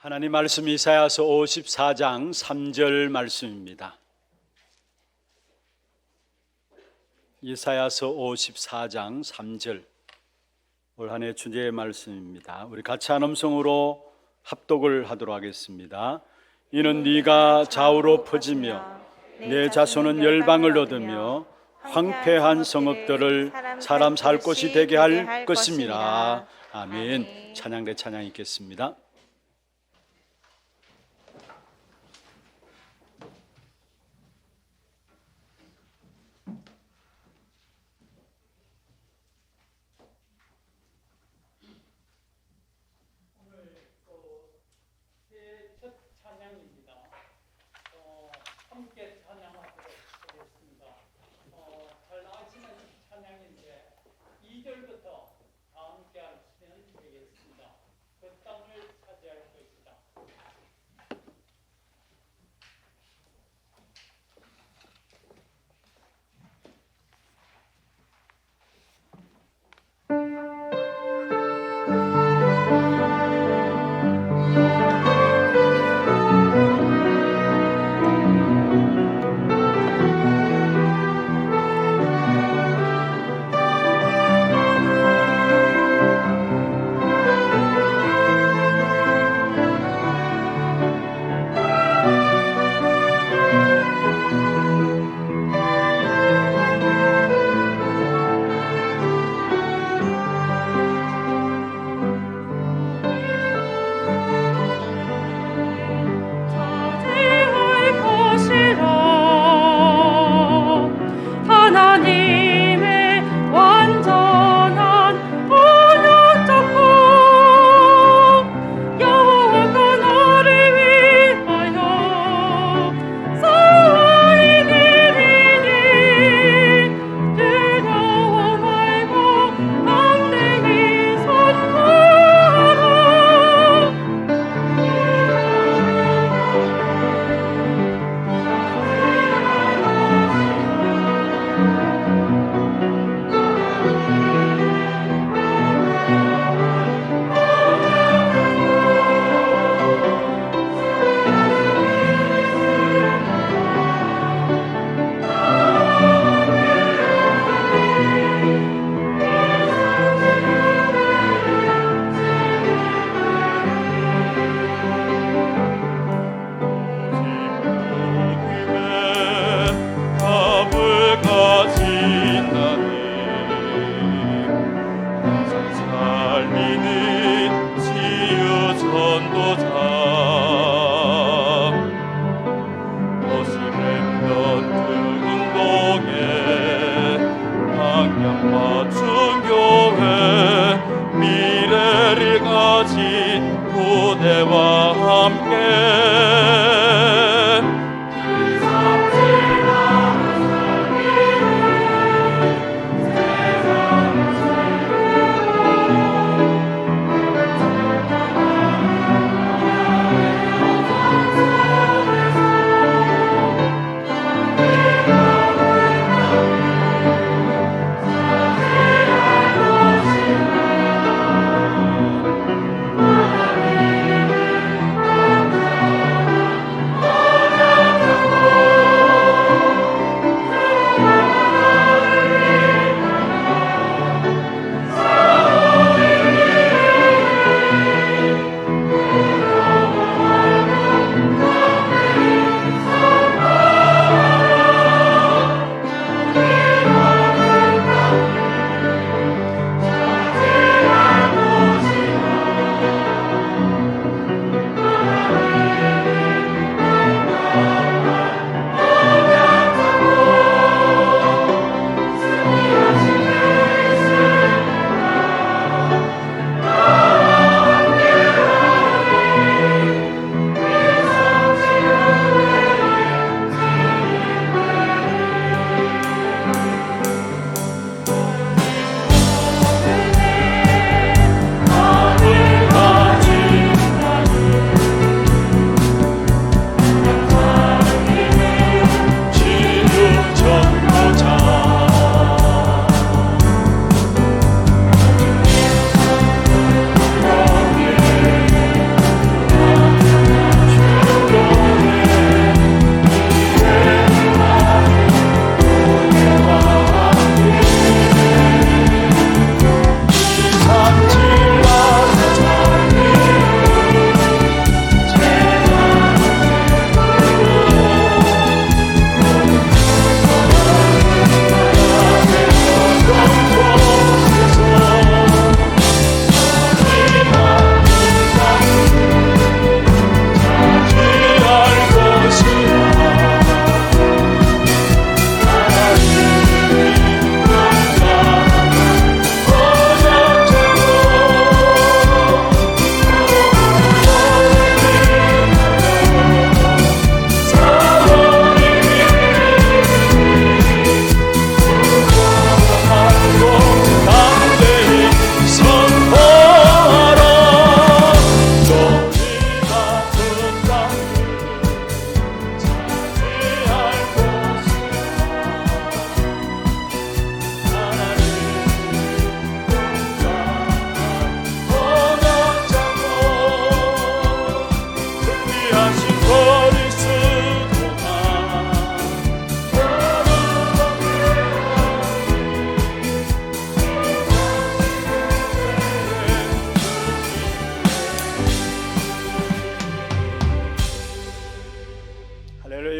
하나님 말씀 이사야서 54장 3절 말씀입니다. 이사야서 54장 3절 올 한 해 주제의 말씀입니다. 우리 같이 한 음성으로 합독을 하도록 하겠습니다. 이는 네가 좌우로 퍼지며 내 자손은 열방을 얻으며 황폐한 성읍들을 사람 살 곳이 되게 할 것임이라. 아멘. 찬양대 찬양 있겠습니다. 함께 찬양하도록 하겠습니다. 잘 나가시는 찬양인데 2절부터 다 함께 하시면 되겠습니다. 그 땅을 차지할 것이다.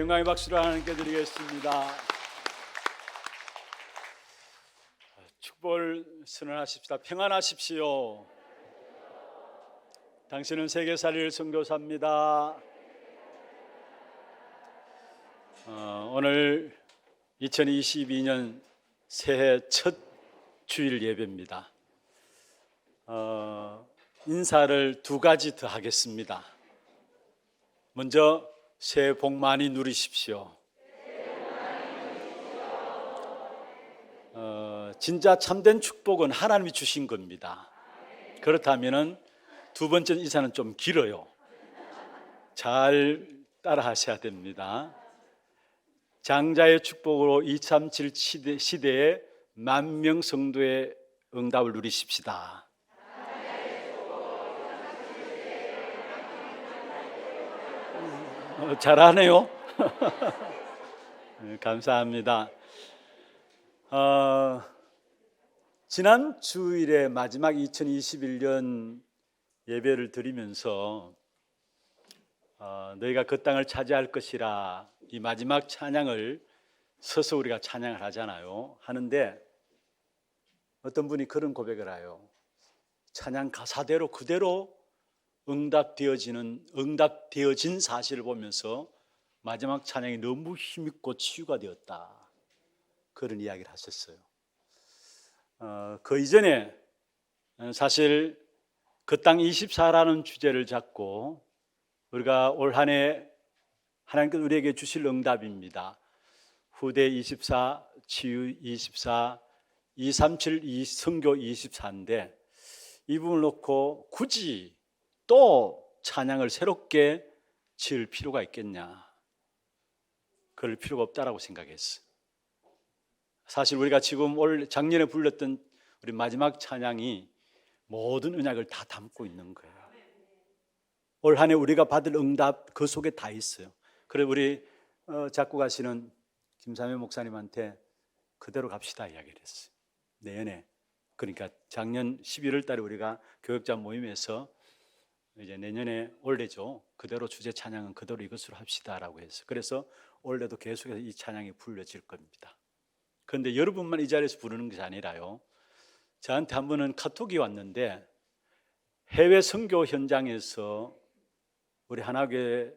영광의 박수를 하나님께 드리겠습니다. 축복을 선언하십시다. 평안하십시오. 당신은 세계살이를 선교사입니다. 오늘 2022년 새해 첫 주일 예배입니다. 인사를 두 가지 더 하겠습니다. 먼저 새해 복 많이 누리십시오. 진짜 참된 축복은 하나님이 주신 겁니다. 그렇다면 두 번째 인사는 좀 길어요. 잘 따라 하셔야 됩니다. 장자의 축복으로 237 시대에 만명 성도의 응답을 누리십시다. 잘하네요. 감사합니다. 지난 주일에 마지막 2021년 예배를 드리면서 너희가 그 땅을 차지할 것이라 이 마지막 찬양을 서서 우리가 찬양을 하잖아요. 하는데 어떤 분이 그런 고백을 해요. 찬양 가사대로 그대로 응답되어진 사실을 보면서 마지막 찬양이 너무 힘있고 치유가 되었다. 그런 이야기를 하셨어요. 그 이전에 사실 그 땅 24라는 주제를 잡고 우리가 올 한 해 하나님께서 우리에게 주실 응답입니다. 후대 24, 치유 24, 237 성교 24인데 이 부분을 놓고 굳이 또 찬양을 새롭게 지을 필요가 있겠냐? 그럴 필요가 없다라고 생각했어요. 사실 우리가 지금 작년에 불렀던 우리 마지막 찬양이 모든 언약을 다 담고 있는 거예요. 올 한 해 우리가 받을 응답 그 속에 다 있어요. 그래서 우리 작곡하시는 김삼현 목사님한테 그대로 갑시다 이야기를 했어요. 내년에. 그러니까 작년 11월 달에 우리가 교역자 모임에서 이제 내년에 올해죠. 그대로 주제 찬양은 그대로 이것으로 합시다라고 해서 그래서 올해도 계속해서 이 찬양이 불려질 겁니다. 그런데 여러분만 이 자리에서 부르는 것이 아니라요. 저한테 한 번은 카톡이 왔는데 해외 선교 현장에서 우리 하나교회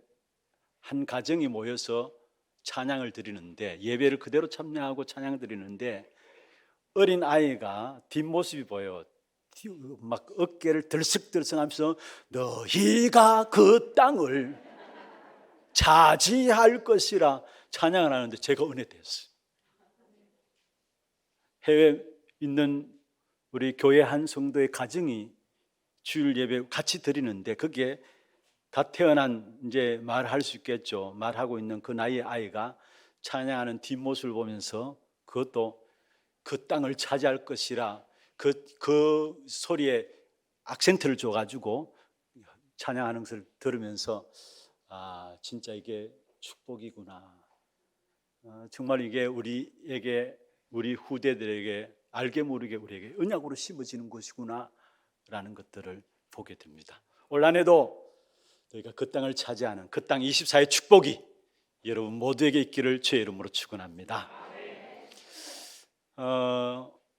한 가정이 모여서 찬양을 드리는데 예배를 그대로 참여하고 찬양을 드리는데 어린 아이가 뒷모습이 보여요. 막 어깨를 들썩들썩하면서 너희가 그 땅을 차지할 것이라 찬양을 하는데 제가 은혜됐어요. 해외에 있는 우리 교회 한 성도의 가정이 주일 예배 같이 드리는데 그게 다 태어난 이제 말할 수 있겠죠. 말하고 있는 그 나이의 아이가 찬양하는 뒷모습을 보면서 그것도 그 땅을 차지할 것이라 그 소리에 악센트를 줘가지고 찬양하는 것을 들으면서 진짜 이게 축복이구나. 정말 이게 우리 후대들에게 알게 모르게 우리에게 언약으로 심어지는 것이구나 라는 것들을 보게 됩니다. 올 한 해도 저희가 그 땅을 차지하는 그 땅 24의 축복이 여러분 모두에게 있기를 주의 이름으로 축원합니다.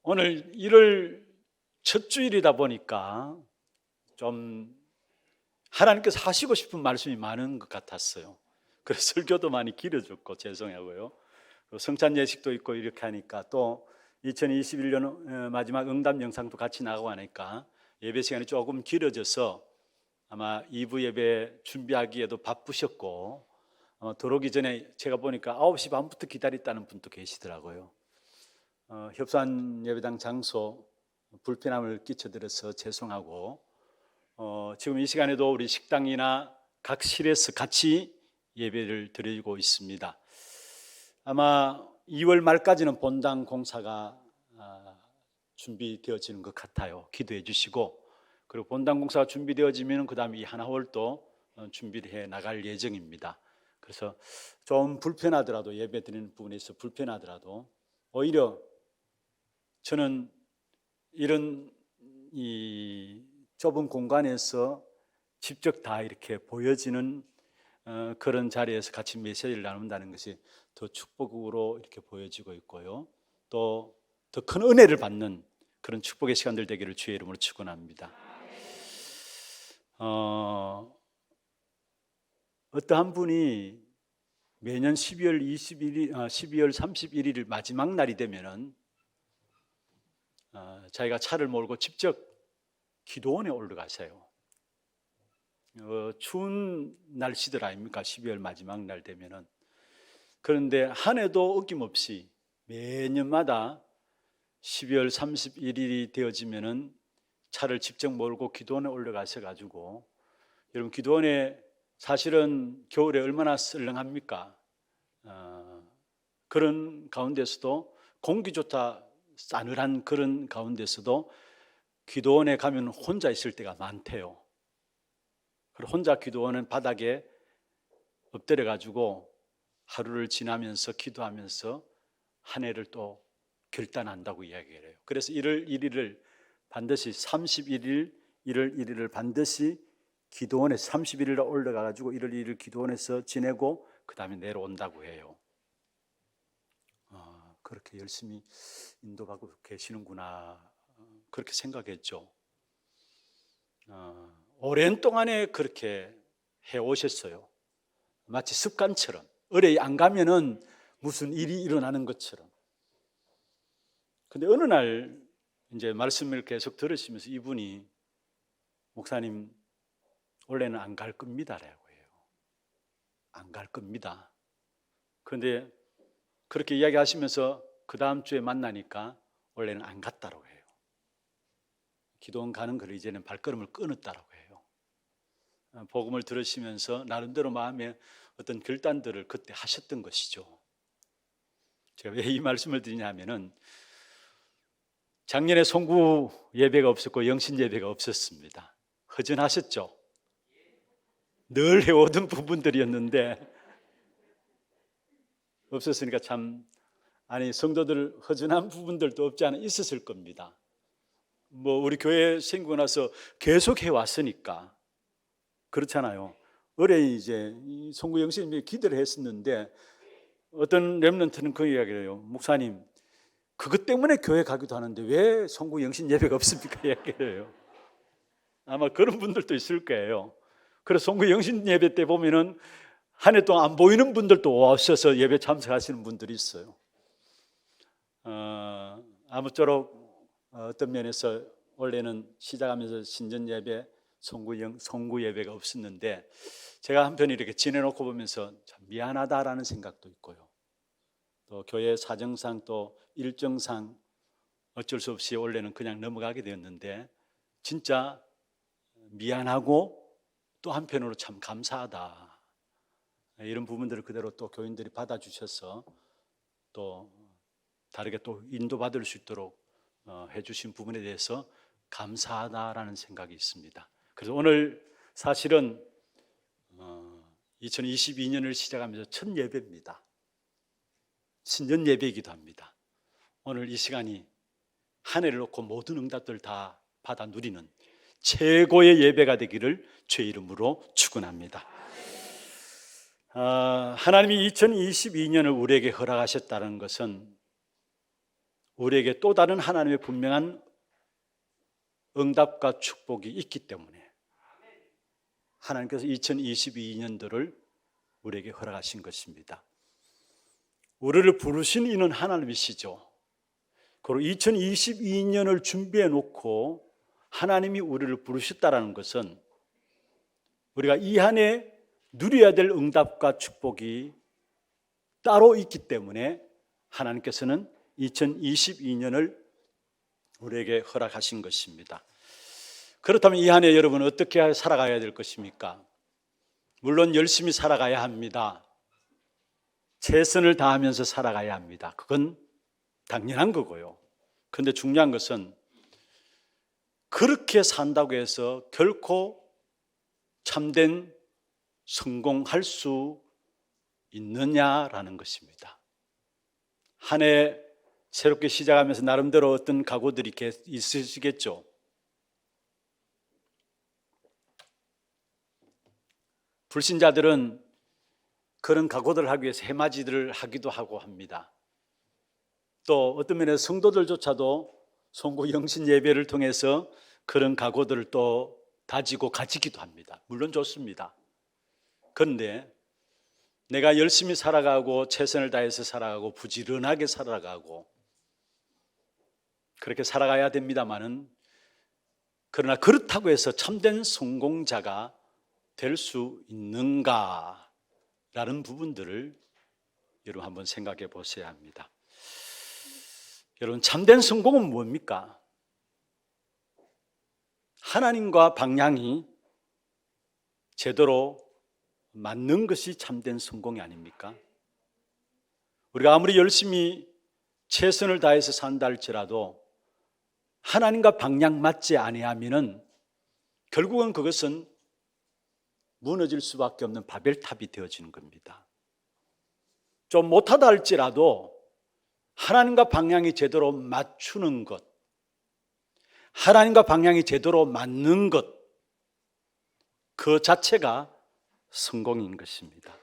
오늘 1월 첫 주일이다 보니까 좀 하나님께서 하시고 싶은 말씀이 많은 것 같았어요. 그래서 설교도 많이 길어졌고 죄송하고요. 성찬 예식도 있고 이렇게 하니까 또 2021년 마지막 응답 영상도 같이 나가고 하니까 예배 시간이 조금 길어져서 아마 2부 예배 준비하기에도 바쁘셨고 들어오기 전에 제가 보니까 9시 반부터 기다렸다는 분도 계시더라고요. 협산 예배당 장소 불편함을 끼쳐드려서 죄송하고 지금 이 시간에도 우리 식당이나 각 실에서 같이 예배를 드리고 있습니다. 아마 2월 말까지는 본당 공사가 준비되어지는 것 같아요. 기도해 주시고 그리고 본당 공사가 준비되어지면 그 다음에 이 하나홀도 준비를 해 나갈 예정입니다. 그래서 좀 불편하더라도 예배 드리는 부분에서 불편하더라도 오히려 저는 이런 이 좁은 공간에서 직접 다 이렇게 보여지는 그런 자리에서 같이 메시지를 나눈다는 것이 더 축복으로 이렇게 보여지고 있고요. 또 더 큰 은혜를 받는 그런 축복의 시간들 되기를 주의 이름으로 축원합니다. 어떠한 분이 매년 12월 31일 마지막 날이 되면은 자기가 차를 몰고 직접 기도원에 올라가세요. 추운 날씨들 아닙니까? 12월 마지막 날 되면은. 그런데 한 해도 어김없이 매년마다 12월 31일이 되어지면은 차를 직접 몰고 기도원에 올라가셔 가지고, 여러분 기도원에 사실은 겨울에 얼마나 썰렁합니까? 그런 가운데서도 공기조차 싸늘한 그런 가운데서도 기도원에 가면 혼자 있을 때가 많대요. 그리고 혼자 기도원은 바닥에 엎드려 가지고 하루를 지나면서 기도하면서 한 해를 또 결단한다고 이야기를 해요. 그래서 1월 1일을 반드시 31일 1월 1일을 반드시 기도원에 31일에 올라가 가지고 1월 1일 기도원에서 지내고 그 다음에 내려온다고 해요. 그렇게 열심히 인도받고 계시는구나, 그렇게 생각했죠. 오랜 동안에 그렇게 해오셨어요. 마치 습관처럼 의뢰 안 가면은 무슨 일이 일어나는 것처럼. 근데 어느 날 이제 말씀을 계속 들으시면서 이분이 목사님 원래는 안 갈 겁니다라고 해요. 안 갈 겁니다. 그런데 그렇게 이야기하시면서 그 다음 주에 만나니까 원래는 안 갔다라고 해요. 기도원 가는 걸 이제는 발걸음을 끊었다라고 해요. 복음을 들으시면서 나름대로 마음에 어떤 결단들을 그때 하셨던 것이죠. 제가 왜 이 말씀을 드리냐면은 작년에 송구 예배가 없었고 영신 예배가 없었습니다. 허전하셨죠? 늘 해오던 부분들이었는데 없었으니까 참, 성도들 허전한 부분들도 없지 않아 있었을 겁니다. 우리 교회 생기고 나서 계속 해왔으니까 그렇잖아요. 올해 이제 송구 영신이 기도를 했었는데 어떤 렘넌트는 그 이야기를 해요. 목사님, 그것 때문에 교회 가기도 하는데 왜 송구 영신 예배가 없습니까? 이야기를 해요. 아마 그런 분들도 있을 거예요. 그래서 송구 영신 예배 때 보면은 한 해 동안 안 보이는 분들도 오셔서 예배 참석하시는 분들이 있어요. 아무쪼록 어떤 면에서 원래는 시작하면서 신전 예배, 송구 예배가 없었는데 제가 한편 이렇게 지내놓고 보면서 참 미안하다라는 생각도 있고요. 또 교회 사정상 또 일정상 어쩔 수 없이 원래는 그냥 넘어가게 되었는데 진짜 미안하고 또 한편으로 참 감사하다. 이런 부분들을 그대로 또 교인들이 받아주셔서 또 다르게 또 인도받을 수 있도록 해주신 부분에 대해서 감사하다라는 생각이 있습니다. 그래서 오늘 사실은 2022년을 시작하면서 첫 예배입니다. 신년 예배이기도 합니다. 오늘 이 시간이 한 해를 놓고 모든 응답들을 다 받아 누리는 최고의 예배가 되기를 주의 이름으로 축원합니다. 하나님이 2022년을 우리에게 허락하셨다는 것은 우리에게 또 다른 하나님의 분명한 응답과 축복이 있기 때문에 하나님께서 2022년도를 우리에게 허락하신 것입니다. 우리를 부르신 이는 하나님이시죠. 그리고 2022년을 준비해 놓고 하나님이 우리를 부르셨다는 것은 우리가 이 한 해 누려야 될 응답과 축복이 따로 있기 때문에 하나님께서는 2022년을 우리에게 허락하신 것입니다. 그렇다면 이 한 해 여러분 어떻게 살아가야 될 것입니까? 물론 열심히 살아가야 합니다. 최선을 다하면서 살아가야 합니다. 그건 당연한 거고요. 그런데 중요한 것은 그렇게 산다고 해서 결코 참된 성공할 수 있느냐라는 것입니다. 한 해 새롭게 시작하면서 나름대로 어떤 각오들이 있으시겠죠. 불신자들은 그런 각오들을 하기 위해서 해맞이들을 하기도 하고 합니다. 또 어떤 면에서 성도들조차도 송구 영신 예배를 통해서 그런 각오들을 또 다지고 가지기도 합니다. 물론 좋습니다. 그런데 내가 열심히 살아가고 최선을 다해서 살아가고 부지런하게 살아가고 그렇게 살아가야 됩니다마는, 그러나 그렇다고 해서 참된 성공자가 될 수 있는가라는 부분들을 여러분 한번 생각해 보셔야 합니다. 여러분, 참된 성공은 뭡니까? 하나님과 방향이 제대로 맞는 것이 참된 성공이 아닙니까? 우리가 아무리 열심히 최선을 다해서 산다 할지라도 하나님과 방향 맞지 아니하면은 결국은 그것은 무너질 수밖에 없는 바벨탑이 되어지는 겁니다. 좀 못하다 할지라도 하나님과 방향이 제대로 맞추는 것, 하나님과 방향이 제대로 맞는 것, 그 자체가 성공인 것입니다.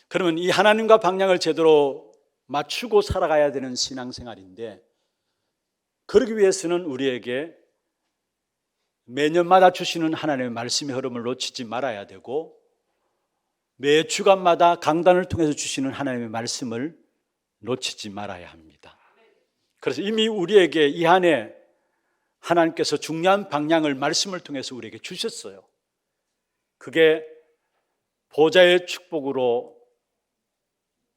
그러면 이 하나님과 방향을 제대로 맞추고 살아가야 되는 신앙생활인데, 그러기 위해서는 우리에게 매년마다 주시는 하나님의 말씀의 흐름을 놓치지 말아야 되고, 매 주간마다 강단을 통해서 주시는 하나님의 말씀을 놓치지 말아야 합니다. 그래서 이미 우리에게 이 한 해 하나님께서 중요한 방향을 말씀을 통해서 우리에게 주셨어요. 그게 보좌의 축복으로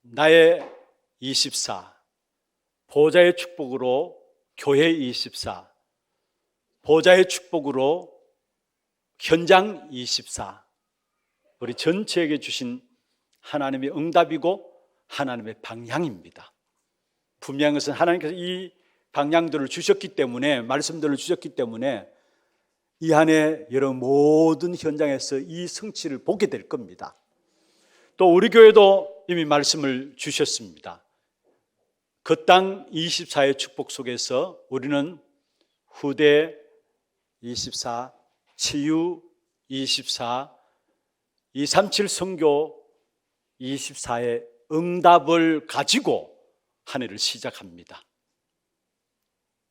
나의 24, 보좌의 축복으로 교회 24, 보좌의 축복으로 현장 24, 우리 전체에게 주신 하나님의 응답이고 하나님의 방향입니다. 분명한 것은 하나님께서 이 방향들을 주셨기 때문에, 말씀들을 주셨기 때문에 이 한 해 여러분 모든 현장에서 이 성취를 보게 될 겁니다. 또 우리 교회도 이미 말씀을 주셨습니다. 그 땅 24의 축복 속에서 우리는 후대 24, 치유 24, 237 선교 24의 응답을 가지고 한 해를 시작합니다.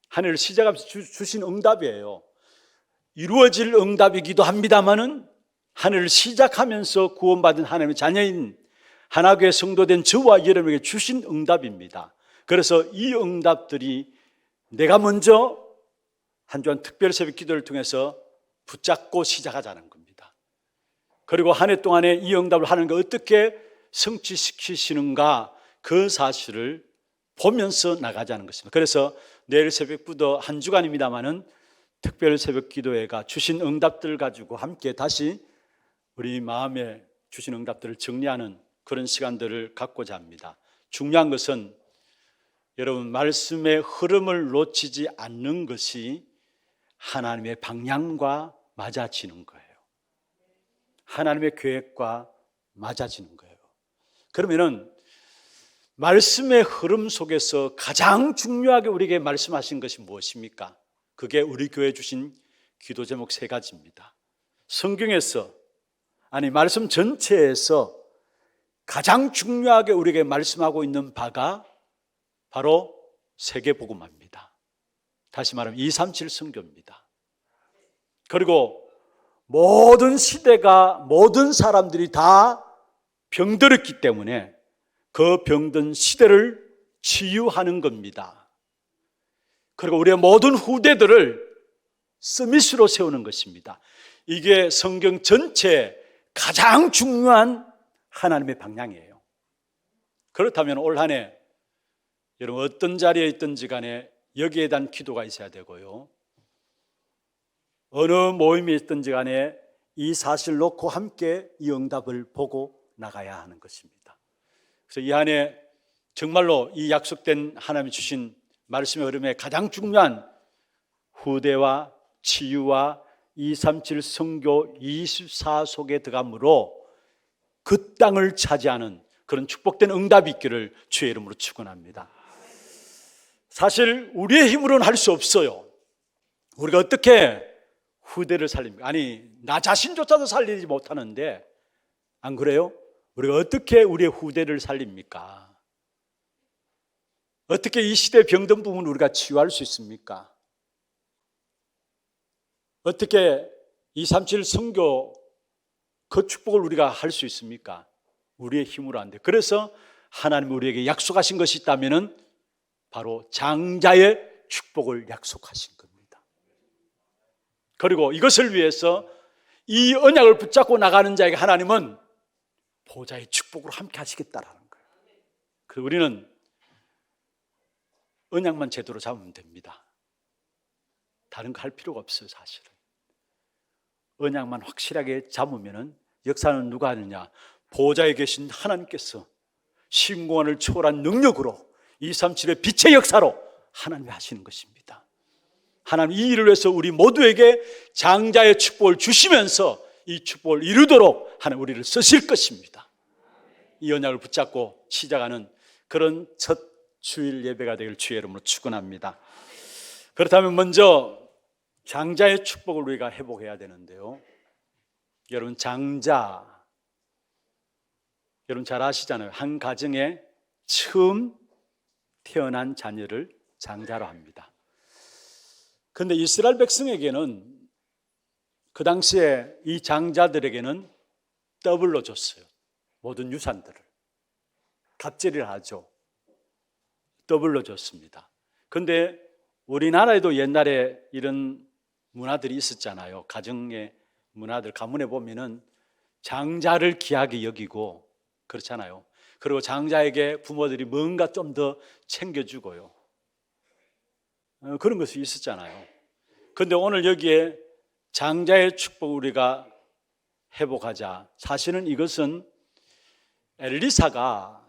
한 해를 시작하면서 주신 응답이에요. 이루어질 응답이기도 합니다마는 한 해를 시작하면서 구원받은 하나님의 자녀인 하나교회 성도된 저와 여러분에게 주신 응답입니다. 그래서 이 응답들이 내가 먼저 한 주간 특별 새벽 기도를 통해서 붙잡고 시작하자는 겁니다. 그리고 한 해 동안에 이 응답을 하나님과 어떻게 성취시키시는가, 그 사실을 보면서 나가자는 것입니다. 그래서 내일 새벽부터 한 주간입니다마는 특별 새벽 기도회가 주신 응답들을 가지고 함께 다시 우리 마음에 주신 응답들을 정리하는 그런 시간들을 갖고자 합니다. 중요한 것은 여러분, 말씀의 흐름을 놓치지 않는 것이 하나님의 방향과 맞아지는 거예요. 하나님의 계획과 맞아지는 거예요. 그러면은 말씀의 흐름 속에서 가장 중요하게 우리에게 말씀하신 것이 무엇입니까? 그게 우리 교회에 주신 기도 제목 3가지입니다. 성경에서, 아니 말씀 전체에서 가장 중요하게 우리에게 말씀하고 있는 바가 바로 세계복음화입니다. 다시 말하면 237 선교입니다. 그리고 모든 시대가, 모든 사람들이 다 병들었기 때문에 그 병든 시대를 치유하는 겁니다. 그리고 우리의 모든 후대들을 서밋으로 세우는 것입니다. 이게 성경 전체에 가장 중요한 하나님의 방향이에요. 그렇다면 올 한 해 여러분 어떤 자리에 있든지 간에 여기에 대한 기도가 있어야 되고요, 어느 모임에 있든지 간에 이 사실을 놓고 함께 이 응답을 보고 나가야 하는 것입니다. 그래서 이 한 해 정말로 이 약속된 하나님이 주신 말씀의 흐름에 가장 중요한 후대와 치유와 237 선교 24 속에 들어감으로 그 땅을 차지하는 그런 축복된 응답이 있기를 주의 이름으로 축원합니다. 사실 우리의 힘으로는 할 수 없어요. 우리가 어떻게 후대를 살립니까? 아니 나 자신조차도 살리지 못하는데, 안 그래요? 우리가 어떻게 우리의 후대를 살립니까? 어떻게 이 시대의 병든 부분을 우리가 치유할 수 있습니까? 어떻게 237 선교 그 축복을 우리가 할 수 있습니까? 우리의 힘으로 안 돼. 그래서 하나님이 우리에게 약속하신 것이 있다면 바로 장자의 축복을 약속하신 겁니다. 그리고 이것을 위해서 이 언약을 붙잡고 나가는 자에게 하나님은 보좌의 축복으로 함께 하시겠다라는 거예요. 그래서 우리는 언약만 제대로 잡으면 됩니다. 다른 거 할 필요가 없어요, 사실은. 언약만 확실하게 잡으면 역사는 누가 하느냐? 보좌에 계신 하나님께서 신공간을 초월한 능력으로 237의 빛의 역사로 하나님이 하시는 것입니다. 하나님 이 일을 위해서 우리 모두에게 장자의 축복을 주시면서 이 축복을 이루도록 하나님 우리를 쓰실 것입니다. 이 언약을 붙잡고 시작하는 그런 첫 주일 예배가 되길 주의 이름으로 축원합니다. 그렇다면 먼저 장자의 축복을 우리가 회복해야 되는데요. 여러분 장자, 여러분 잘 아시잖아요. 한 가정에 처음 태어난 자녀를 장자로 합니다. 그런데 이스라엘 백성에게는 그 당시에 이 장자들에게는 더블로 줬어요. 모든 유산들을 갑질을 하죠. 더블로 줬습니다. 그런데 우리나라에도 옛날에 이런 문화들이 있었잖아요. 가정의 문화들, 가문에 보면은 장자를 귀하게 여기고 그렇잖아요. 그리고 장자에게 부모들이 뭔가 좀 더 챙겨주고요. 그런 것이 있었잖아요. 그런데 오늘 여기에 장자의 축복을 우리가 회복하자. 사실은 이것은 엘리사가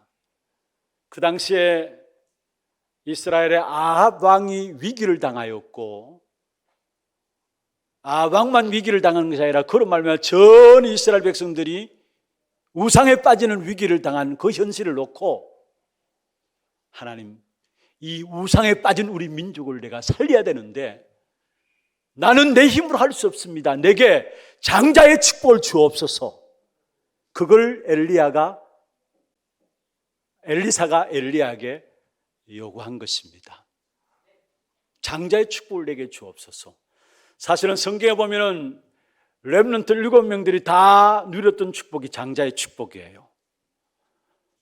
그 당시에 이스라엘의 아합 왕이 위기를 당하였고, 아합 왕만 위기를 당한 것이 아니라 그런 말하면 전 이스라엘 백성들이 우상에 빠지는 위기를 당한 그 현실을 놓고 하나님, 이 우상에 빠진 우리 민족을 내가 살려야 되는데 나는 내 힘으로 할 수 없습니다. 내게 장자의 축복을 주옵소서. 그걸 엘리사가 엘리야에게 요구한 것입니다. 장자의 축복을 내게 주옵소서. 사실은 성경에 보면은 렘넌트 7명들이 다 누렸던 축복이 장자의 축복이에요.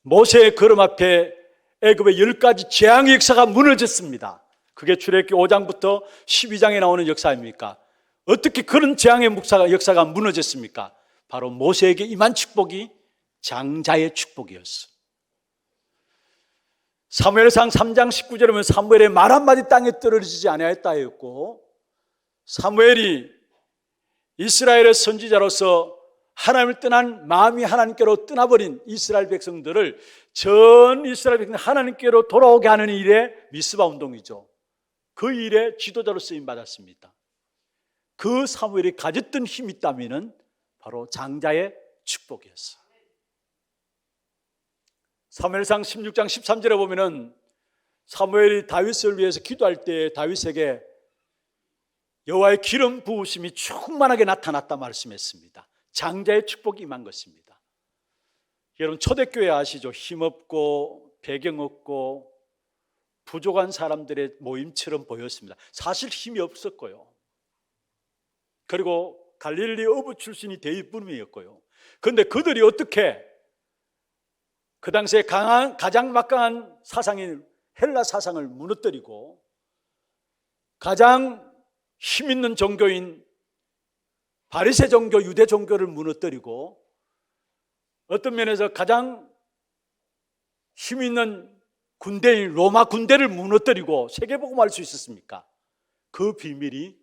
모세의 걸음 앞에 애굽의 10가지 재앙의 역사가 무너졌습니다. 그게 출애굽기 5장부터 12장에 나오는 역사입니까? 어떻게 그런 재앙의 역사가 무너졌습니까? 바로 모세에게 임한 축복이 장자의 축복이었어. 사무엘상 3장 19절에 보면 사무엘의 말 한마디 땅에 떨어지지 아니하였다 했고, 사무엘이 이스라엘의 선지자로서 하나님을 떠난 마음이 하나님께로 떠나버린 이스라엘 백성들을 전 이스라엘 백성 하나님께로 돌아오게 하는 일에 미스바 운동이죠. 그 일에 지도자로 쓰임 받았습니다. 그 사무엘이 가졌던 힘이 있다면 바로 장자의 축복이었어요. 사무엘상 16장 13절에 보면은 사무엘이 다윗을 위해서 기도할 때 다윗에게 여호와의 기름 부으심이 충만하게 나타났다 말씀했습니다. 장자의 축복이 임한 것입니다. 여러분 초대교회 아시죠? 힘없고 배경 없고 부족한 사람들의 모임처럼 보였습니다. 사실 힘이 없었고요. 그리고 갈릴리 어부 출신이 대입분이었고요. 그런데 그들이 어떻게 그 당시에 가장 막강한 사상인 헬라 사상을 무너뜨리고 가장 힘 있는 종교인 바리새 종교, 유대 종교를 무너뜨리고 어떤 면에서 가장 힘 있는 군대인 로마 군대를 무너뜨리고 세계복음할 수 있었습니까? 그 비밀이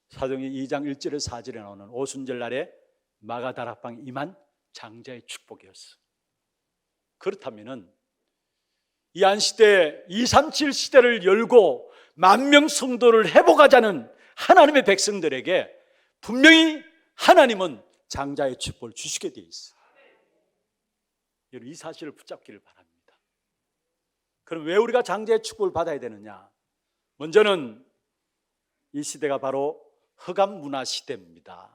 사도행전 2장 1절에서 4절에 나오는 오순절 날에 마가다락방에 임한 장자의 축복이었어. 그렇다면 이 안시대 237 시대를 열고 만명 성도를 회복하자는 하나님의 백성들에게 분명히 하나님은 장자의 축복을 주시게 되어 있어요. 여러분 이 사실을 붙잡기를 바랍니다. 그럼 왜 우리가 장자의 축복을 받아야 되느냐? 먼저는 이 시대가 바로 흑암 문화 시대입니다.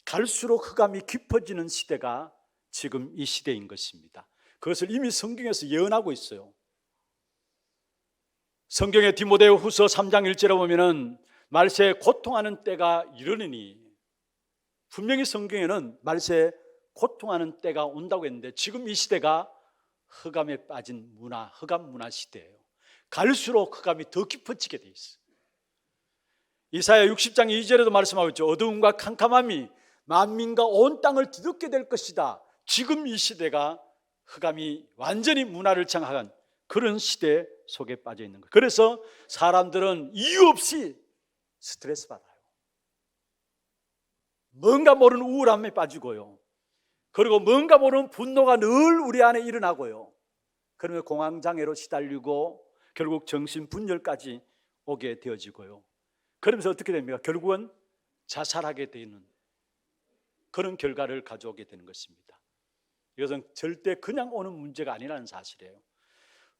갈수록 흑암이 깊어지는 시대가 지금 이 시대인 것입니다. 그것을 이미 성경에서 예언하고 있어요. 성경의 디모데후 후서 3장 1절에 보면은 말세에 고통하는 때가 이르느니, 분명히 성경에는 말세에 고통하는 때가 온다고 했는데 지금 이 시대가 흑암에 빠진 문화, 흑암 문화 시대예요. 갈수록 흑암이 더 깊어지게 돼 있어요. 이사야 60장 2절에도 말씀하고 있죠. 어두움과 캄캄함이 만민과 온 땅을 뒤덮게 될 것이다. 지금 이 시대가 흑암이 완전히 문화를 장악한 그런 시대 속에 빠져 있는 거예요. 그래서 사람들은 이유 없이 스트레스 받아요. 뭔가 모르는 우울함에 빠지고요. 그리고 뭔가 모르는 분노가 늘 우리 안에 일어나고요. 그러면 공황장애로 시달리고 결국 정신분열까지 오게 되어지고요. 그러면서 어떻게 됩니까? 결국은 자살하게 되는 그런 결과를 가져오게 되는 것입니다. 이것은 절대 그냥 오는 문제가 아니라는 사실이에요.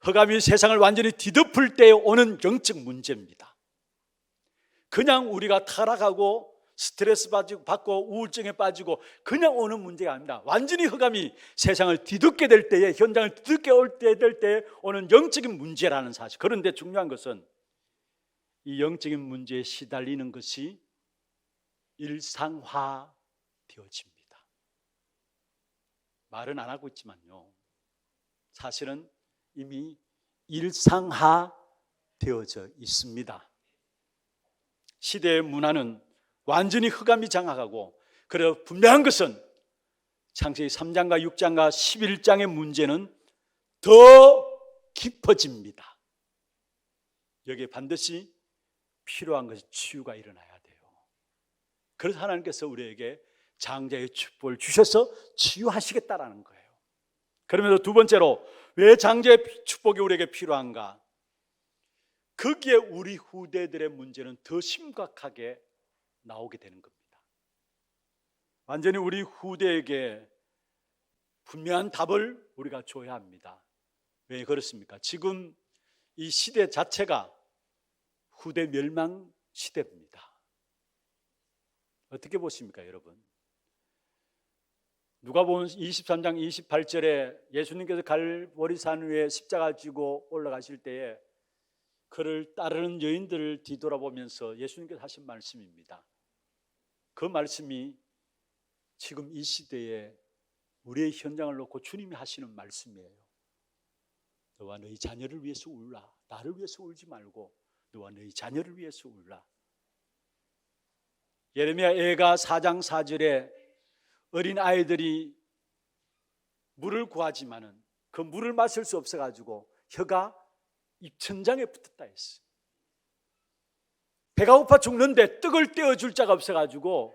흑암이 세상을 완전히 뒤덮을 때 오는 영적 문제입니다. 그냥 우리가 타락하고 스트레스 받고 우울증에 빠지고 그냥 오는 문제가 아닙니다. 완전히 흑암이 세상을 뒤덮게 될 때에, 현장을 뒤덮게 될 때 오는 영적인 문제라는 사실. 그런데 중요한 것은 이 영적인 문제에 시달리는 것이 일상화 되어집니다. 말은 안 하고 있지만요, 사실은 이미 일상화 되어져 있습니다. 시대의 문화는 완전히 흑암이 장악하고, 그래서 분명한 것은 창세기 3장과 6장과 11장의 문제는 더 깊어집니다. 여기에 반드시 필요한 것이 치유가 일어나야 돼요. 그래서 하나님께서 우리에게 장자의 축복을 주셔서 치유하시겠다라는 거예요. 그러면서 두 번째로, 왜 장자의 축복이 우리에게 필요한가? 거기에 우리 후대들의 문제는 더 심각하게 나오게 되는 겁니다. 완전히 우리 후대에게 분명한 답을 우리가 줘야 합니다. 왜 그렇습니까? 지금 이 시대 자체가 후대 멸망 시대입니다. 어떻게 보십니까, 여러분? 누가복음 23장 28절에 예수님께서 갈보리산 위에 십자가 지고 올라가실 때에 그를 따르는 여인들을 뒤돌아보면서 예수님께서 하신 말씀입니다. 그 말씀이 지금 이 시대에 우리의 현장을 놓고 주님이 하시는 말씀이에요. 너와 너희 자녀를 위해서 울라. 나를 위해서 울지 말고 너와 너희 자녀를 위해서 울라. 예레미야 애가 4장 4절에 어린 아이들이 물을 구하지만은 그 물을 마실 수 없어가지고 혀가 입천장에 붙었다 했어요. 배가 고파 죽는데 떡을 떼어줄 자가 없어가지고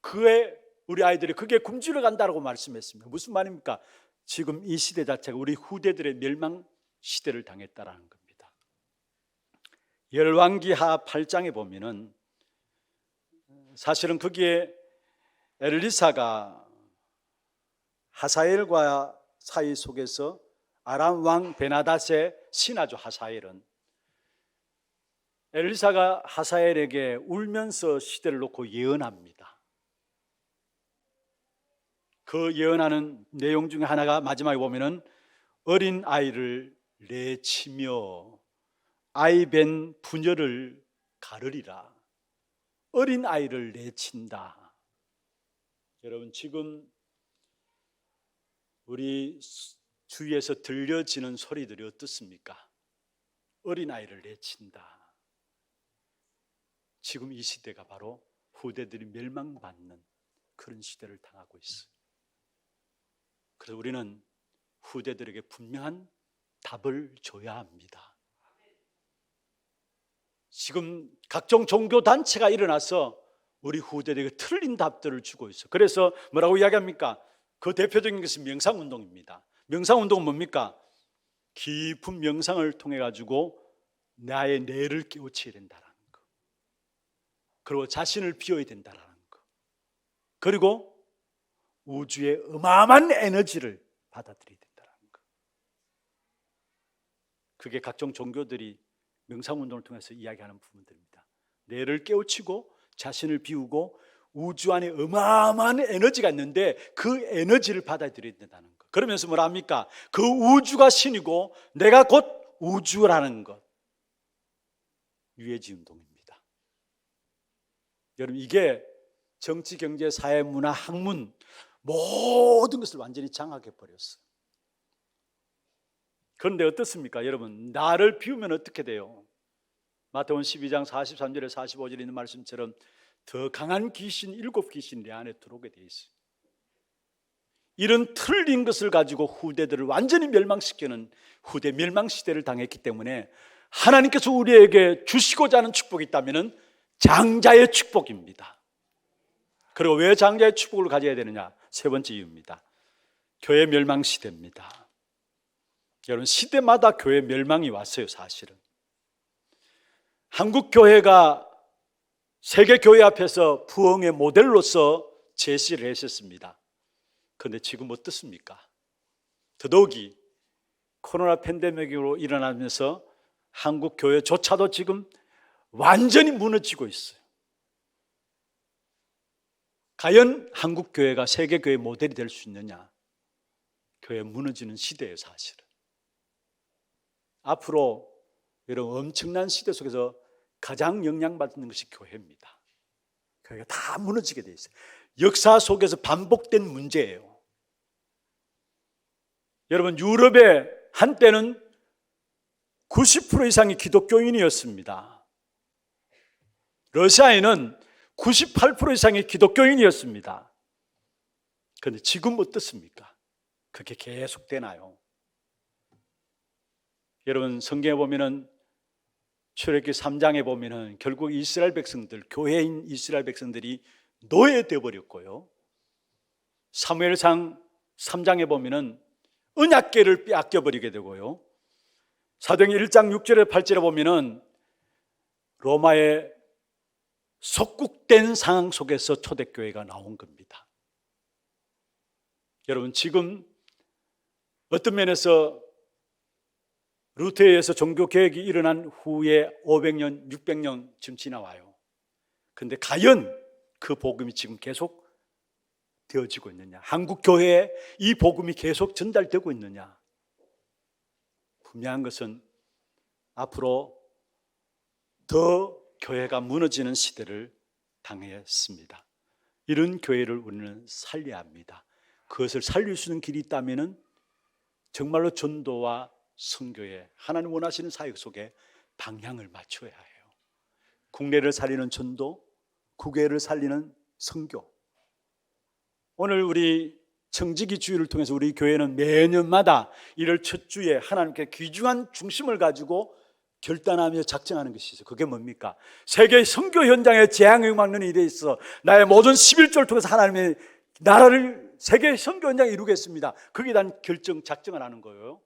그의 우리 아이들이 그게 굶주려 간다고 말씀했습니다. 무슨 말입니까? 지금 이 시대 자체가 우리 후대들의 멸망 시대를 당했다라는 겁니다. 열왕기하 8장에 보면은 사실은 거기에 엘리사가 하사엘과 사이 속에서 아람 왕 베나닷의 신하죠. 하사엘은 엘리사가 하사엘에게 울면서 시대를 놓고 예언합니다. 그 예언하는 내용 중에 하나가 마지막에 보면은 어린 아이를 내치며 아이벤 부녀를 가르리라. 어린 아이를 내친다. 여러분, 지금 우리 주위에서 들려지는 소리들이 어떻습니까? 어린 아이를 내친다. 지금 이 시대가 바로 후대들이 멸망받는 그런 시대를 당하고 있어요. 그래서 우리는 후대들에게 분명한 답을 줘야 합니다. 지금 각종 종교단체가 일어나서 우리 후대들에게 틀린 답들을 주고 있어요. 그래서 뭐라고 이야기합니까? 그 대표적인 것은 명상운동입니다. 명상운동은 뭡니까? 깊은 명상을 통해 가지고 나의 뇌를 깨우쳐야 된다는 거, 그리고 자신을 비워야 된다는 거, 그리고 우주의 어마어마한 에너지를 받아들여야 된다는 거. 그게 각종 종교들이 명상운동을 통해서 이야기하는 부분들입니다. 뇌를 깨우치고 자신을 비우고 우주 안에 어마어마한 에너지가 있는데 그 에너지를 받아들여야 된다는 것. 그러면서 뭐라 합니까? 그 우주가 신이고 내가 곧 우주라는 것. 유해지 운동입니다. 여러분, 이게 정치, 경제, 사회, 문화, 학문 모든 것을 완전히 장악해 버렸어요. 그런데 어떻습니까? 여러분, 나를 비우면 어떻게 돼요? 마태복음 12장 43절에 45절에 있는 말씀처럼 더 강한 귀신, 7귀신이 내 안에 들어오게 돼 있어요. 이런 틀린 것을 가지고 후대들을 완전히 멸망시키는 후대 멸망시대를 당했기 때문에 하나님께서 우리에게 주시고자 하는 축복이 있다면 장자의 축복입니다. 그리고 왜 장자의 축복을 가져야 되느냐? 세 번째 이유입니다. 교회 멸망시대입니다. 여러분, 시대마다 교회 멸망이 왔어요. 사실은 한국 교회가 세계 교회 앞에서 부흥의 모델로서 제시를 했었습니다. 그런데 지금 어떻습니까? 더더욱이 코로나 팬데믹으로 일어나면서 한국 교회조차도 지금 완전히 무너지고 있어요. 과연 한국 교회가 세계 교회 모델이 될 수 있느냐? 교회 무너지는 시대예요, 사실은. 앞으로 여러분, 엄청난 시대 속에서 가장 영향받는 것이 교회입니다. 교회가 다 무너지게 돼 있어요. 역사 속에서 반복된 문제예요. 여러분, 유럽에 한때는 90% 이상이 기독교인이었습니다. 러시아에는 98% 이상이 기독교인이었습니다. 그런데 지금 어떻습니까? 그게 계속 되나요? 여러분, 성경에 보면은 출애굽기 3장에 보면은 결국 이스라엘 백성들, 교회인 이스라엘 백성들이 노예되어 버렸고요. 사무엘상 3장에 보면은 언약궤를 빼앗겨 버리게 되고요. 사도행전 1장 6절에 8절에 보면은 로마의 속국된 상황 속에서 초대교회가 나온 겁니다. 여러분, 지금 어떤 면에서 루터에 의해서 종교개혁이 일어난 후에 500년, 600년 지금 지나와요. 그런데 과연 그 복음이 지금 계속 되어지고 있느냐? 한국 교회에 이 복음이 계속 전달되고 있느냐? 분명한 것은 앞으로 더 교회가 무너지는 시대를 당했습니다. 이런 교회를 우리는 살려야 합니다. 그것을 살릴 수 있는 길이 있다면 정말로 전도와 선교에 하나님 원하시는 사역 속에 방향을 맞춰야 해요. 국내를 살리는 전도, 국외를 살리는 선교. 오늘 우리 청지기 주일을 통해서 우리 교회는 매년마다 1월 첫 주에 하나님께 귀중한 중심을 가지고 결단하며 작정하는 것이죠. 그게 뭡니까? 세계 선교 현장에 재앙을 막는 일에 있어 나의 모든 11조를 통해서 하나님의 나라를 세계 선교 현장에 이루겠습니다. 거기에 대한 결정, 작정을 하는 거예요.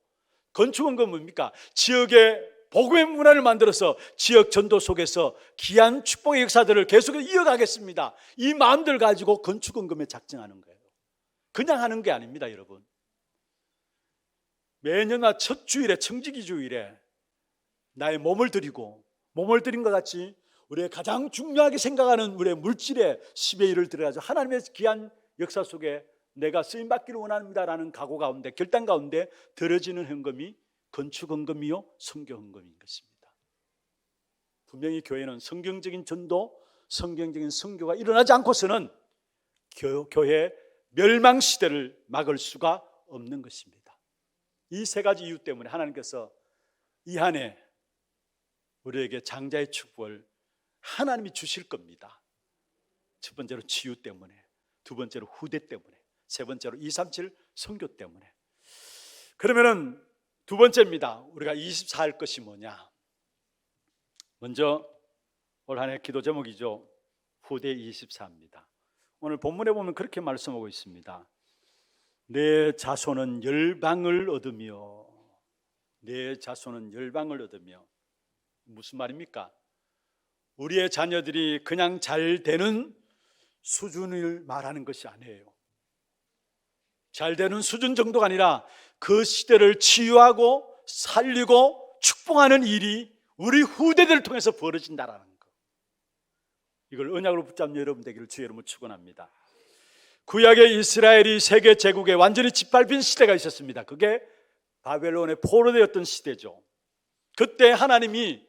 건축은 건 뭡니까? 지역의 복음의 문화를 만들어서 지역 전도 속에서 귀한 축복의 역사들을 계속 이어가겠습니다. 이 마음들 가지고 건축원금에 작정하는 거예요. 그냥 하는 게 아닙니다, 여러분. 매년마다 첫 주일에, 청지기 주일에 나의 몸을 드리고, 몸을 드린 것 같이 우리의 가장 중요하게 생각하는 우리의 물질에 10의 1을 들여가지고 하나님의 귀한 역사 속에 내가 쓰임받기를 원합니다라는 각오 가운데, 결단 가운데 들어지는 헌금이 건축헌금이요 선교헌금인 것입니다. 분명히 교회는 성경적인 전도, 성경적인 선교가 일어나지 않고서는 교회 멸망시대를 막을 수가 없는 것입니다. 이 세 가지 이유 때문에 하나님께서 이 한 해 우리에게 장자의 축복을 하나님이 주실 겁니다. 첫 번째로 치유 때문에, 두 번째로 후대 때문에, 세 번째로 237 선교 때문에. 그러면은 두 번째입니다. 우리가 24할 것이 뭐냐? 먼저 올 한 해 기도 제목이죠. 후대 24입니다. 오늘 본문에 보면 그렇게 말씀하고 있습니다. 내 자손은 열방을 얻으며, 내 자손은 열방을 얻으며. 무슨 말입니까? 우리의 자녀들이 그냥 잘 되는 수준을 말하는 것이 아니에요. 잘 되는 수준 정도가 아니라 그 시대를 치유하고 살리고 축복하는 일이 우리 후대들을 통해서 벌어진다라는 거. 이걸 언약으로 붙잡는 여러분 되기를 주의 이름으로 축원합니다. 구약의 이스라엘이 세계 제국에 완전히 짓밟힌 시대가 있었습니다. 그게 바벨론의 포로되었던 시대죠. 그때 하나님이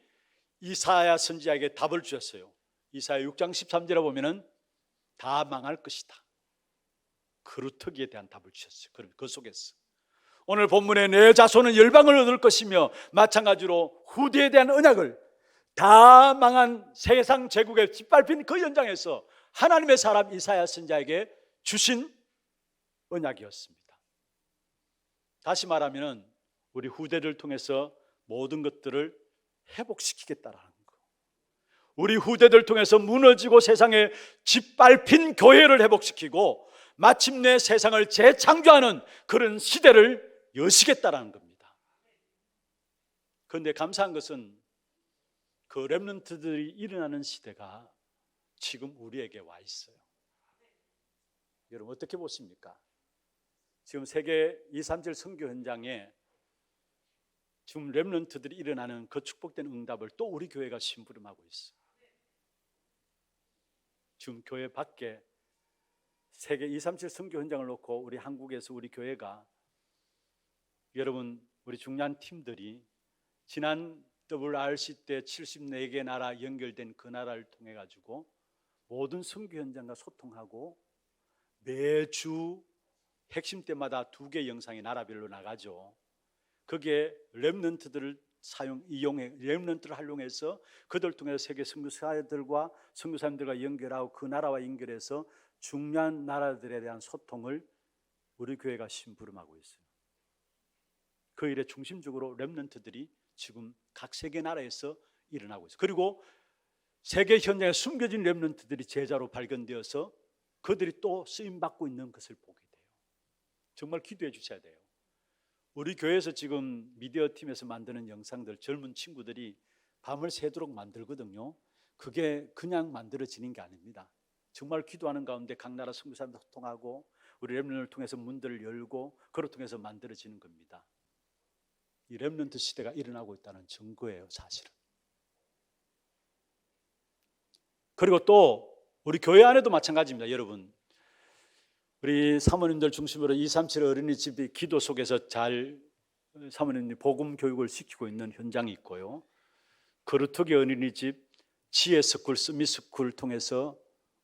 이사야 선지자에게 답을 주셨어요. 이사야 6장 13절에 보면은 다 망할 것이다. 그루터기에 대한 답을 주셨어요. 그럼 그 속에서 오늘 본문에 내 자손은 열방을 얻을 것이며, 마찬가지로 후대에 대한 언약을 다 망한 세상 제국에 짓밟힌 그 현장에서 하나님의 사람 이사야 선지자에게 주신 언약이었습니다. 다시 말하면 우리 후대를 통해서 모든 것들을 회복시키겠다라는 거, 우리 후대들 통해서 무너지고 세상에 짓밟힌 교회를 회복시키고 마침내 세상을 재창조하는 그런 시대를 여시겠다라는 겁니다. 그런데 감사한 것은 그 렘넌트들이 일어나는 시대가 지금 우리에게 와 있어요. 여러분 어떻게 보십니까? 지금 세계 237 선교 현장에 지금 렘넌트들이 일어나는 그 축복된 응답을 또 우리 교회가 심부름하고 있어요. 지금 교회 밖에 세계 237 선교 현장을 놓고 우리 한국에서 우리 교회가, 여러분 우리 중요한 팀들이 지난 WRC 때 74개 나라 연결된 그 나라를 통해 가지고 모든 선교 현장과 소통하고 매주 핵심 때마다 2개 영상이 나라별로 나가죠. 거기에 렘넌트들을 이용해 렘넌트를 활용해서 그들 통해서 세계 선교사들과 선교사님들과 연결하고 그 나라와 연결해서 중요한 나라들에 대한 소통을 우리 교회가 심부름하고 있어요. 그 일의 중심적으로 렘넌트들이 지금 각 세계 나라에서 일어나고 있어요. 그리고 세계 현장에 숨겨진 렘넌트들이 제자로 발견되어서 그들이 또 쓰임받고 있는 것을 보게 돼요. 정말 기도해 주셔야 돼요. 우리 교회에서 지금 미디어 팀에서 만드는 영상들 젊은 친구들이 밤을 새도록 만들거든요. 그게 그냥 만들어지는 게 아닙니다. 정말 기도하는 가운데 각 나라 선교사님들 소통하고 우리 렘넌트를 통해서 문들을 열고 그를 통해서 만들어지는 겁니다. 이 렘넌트 시대가 일어나고 있다는 증거예요, 사실은. 그리고 또 우리 교회 안에도 마찬가지입니다. 여러분, 우리 사모님들 중심으로 237 어린이집이 기도 속에서 잘 사모님이 복음 교육을 시키고 있는 현장이 있고요. 거루터기 어린이집, 지혜스쿨, 스미스쿨을 통해서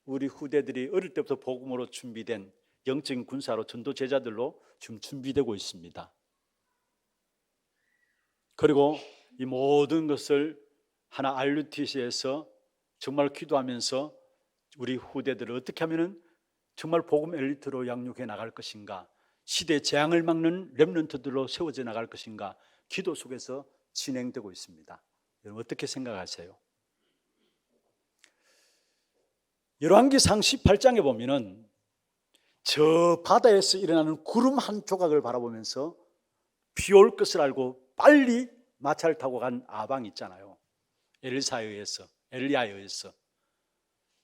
우리 후대들이 어릴 때부터 복음으로 준비된 영적인 군사로 전도 제자들로 지금 준비되고 있습니다. 그리고 이 모든 것을 하나 RUTC에서 정말 기도하면서 우리 후대들을 어떻게 하면 정말 복음 엘리트로 양육해 나갈 것인가, 시대 재앙을 막는 렘넌트들로 세워져 나갈 것인가, 기도 속에서 진행되고 있습니다. 여러분 어떻게 생각하세요? 열왕기상 18장에 보면은 저 바다에서 일어나는 구름 한 조각을 바라보면서 비 올 것을 알고 빨리 마차를 타고 간 아방이 있잖아요. 엘리야에 의해서.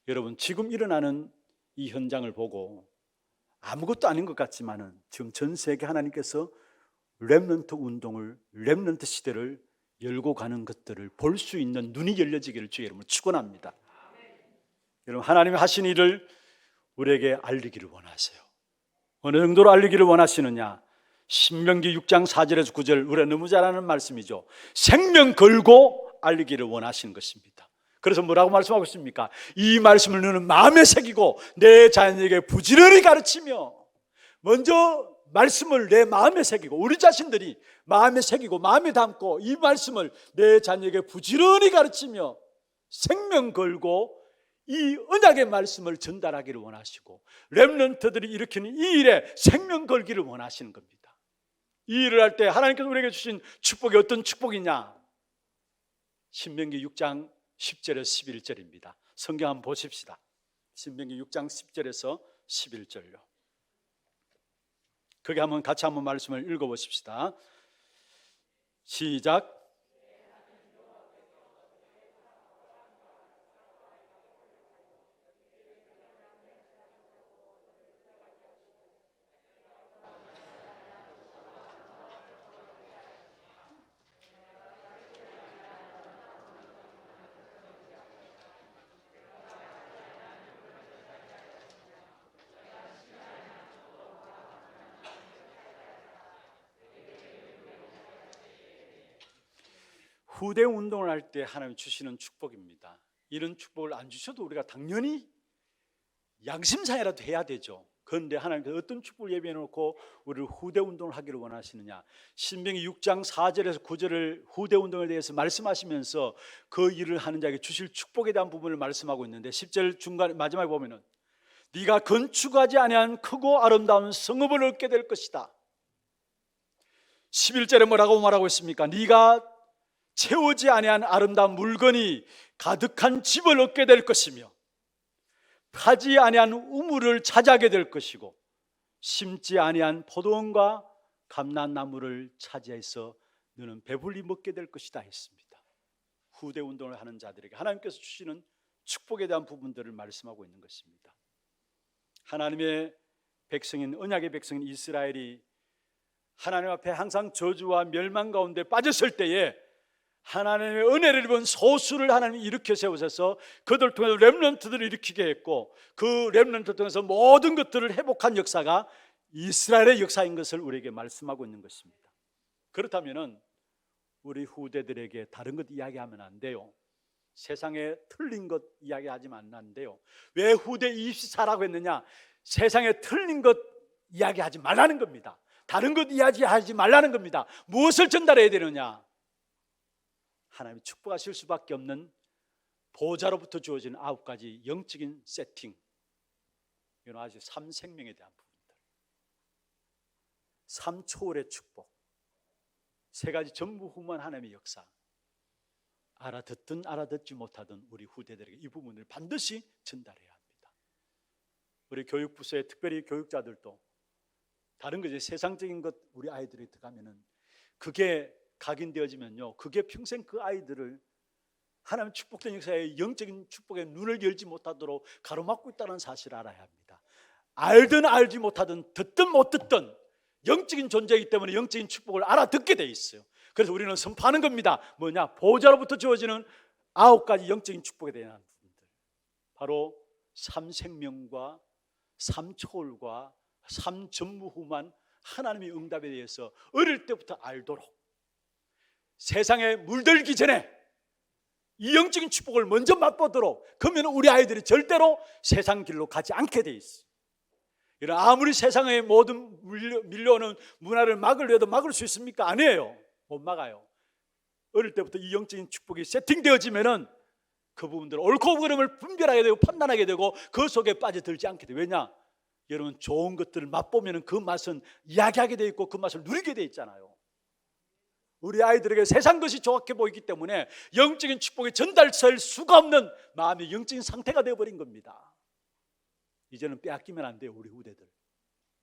여러분 지금 일어나는 이 현장을 보고 아무것도 아닌 것 같지만은 지금 전 세계 하나님께서 렘넌트 운동을, 렘넌트 시대를 열고 가는 것들을 볼 수 있는 눈이 열려지기를 주의 이름으로 축원합니다. 여러분 하나님이 하신 일을 우리에게 알리기를 원하세요. 어느 정도로 알리기를 원하시느냐? 신명기 6장 4절에서 9절, 우리가 너무 잘 아는 말씀이죠. 생명 걸고 알리기를 원하시는 것입니다. 그래서 뭐라고 말씀하고 있습니까? 이 말씀을 너는 마음에 새기고 내 자녀에게 부지런히 가르치며, 먼저 말씀을 내 마음에 새기고, 우리 자신들이 마음에 새기고 마음에 담고 이 말씀을 내 자녀에게 부지런히 가르치며 생명 걸고 이 언약의 말씀을 전달하기를 원하시고, 렘넌트들이 일으키는 이 일에 생명 걸기를 원하시는 겁니다. 이 일을 할 때 하나님께서 우리에게 주신 축복이 어떤 축복이냐? 신명기 6장 10절에서 11절입니다. 성경 한번 보십시다. 신명기 6장 10절에서 11절요. 거기 한번 같이 한번 말씀을 읽어보십시다. 시작. 후대 운동을 할 때 하나님 주시는 축복입니다. 이런 축복을 안 주셔도 우리가 당연히 양심상이라도 해야 되죠. 그런데 하나님께서 어떤 축복을 예비해 놓고 우리를 후대 운동을 하기를 원하시느냐. 신명기 6장 4절에서 9절을 후대 운동에 대해서 말씀하시면서 그 일을 하는 자에게 주실 축복에 대한 부분을 말씀하고 있는데 10절 중간 마지막에 보면은 네가 건축하지 아니한 크고 아름다운 성읍을 얻게 될 것이다. 11절에 뭐라고 말하고 있습니까? 네가 채우지 아니한 아름다운 물건이 가득한 집을 얻게 될 것이며 파지 아니한 우물을 차지하게 될 것이고 심지 아니한 포도원과 감람나무를 차지해서 너는 배불리 먹게 될 것이다 했습니다. 후대 운동을 하는 자들에게 하나님께서 주시는 축복에 대한 부분들을 말씀하고 있는 것입니다. 하나님의 백성인 언약의 백성인 이스라엘이 하나님 앞에 항상 저주와 멸망 가운데 빠졌을 때에 하나님의 은혜를 입은 소수를 하나님이 일으켜 세우셔서 그들 통해서 렘넌트들을 일으키게 했고 그 렘넌트를 통해서 모든 것들을 회복한 역사가 이스라엘의 역사인 것을 우리에게 말씀하고 있는 것입니다. 그렇다면 우리 후대들에게 다른 것 이야기하면 안 돼요. 세상에 틀린 것 이야기하지만 안 돼요. 왜 후대 24라고 했느냐? 세상에 틀린 것 이야기하지 말라는 겁니다. 다른 것 이야기하지 말라는 겁니다. 무엇을 전달해야 되느냐? 하나님이 축복하실 수밖에 없는 보좌로부터 주어진 9가지 영적인 세팅, 이건 아주 3생명에 대한 부분들, 3초월의 축복, 3가지 전무후무한 하나님의 역사, 알아듣든 알아듣지 못하든 우리 후대들에게 이 부분을 반드시 전달해야 합니다. 우리 교육부서의 특별히 교육자들도 다른 거지, 세상적인 것 우리 아이들이 들어가면은 그게 각인되어지면요, 그게 평생 그 아이들을 하나님 축복된 역사의 영적인 축복에 눈을 열지 못하도록 가로막고 있다는 사실을 알아야 합니다. 알든 알지 못하든 듣든 못 듣든 영적인 존재이기 때문에 영적인 축복을 알아듣게 돼 있어요. 그래서 우리는 선포하는 겁니다. 뭐냐? 보좌로부터 주어지는 9가지 영적인 축복에 대한 부분들, 바로 3생명과 3초월과 3전무후무한 하나님의 응답에 대해서 어릴 때부터 알도록, 세상에 물들기 전에 이 영적인 축복을 먼저 맛보도록, 그러면 우리 아이들이 절대로 세상 길로 가지 않게 돼 있어. 이런 아무리 세상의 모든 밀려오는 문화를 막으려 해도 막을 수 있습니까? 아니에요. 못 막아요. 어릴 때부터 이 영적인 축복이 세팅되어지면은 그 부분들 옳고 그름을 분별하게 되고 판단하게 되고 그 속에 빠져들지 않게 돼요. 왜냐? 여러분, 좋은 것들을 맛보면은 그 맛은 이야기하게 돼 있고 그 맛을 누리게 돼 있잖아요. 우리 아이들에게 세상 것이 좋게 보이기 때문에 영적인 축복이 전달될 수가 없는 마음의 영적인 상태가 되어버린 겁니다. 이제는 빼앗기면 안 돼요, 우리 후대들.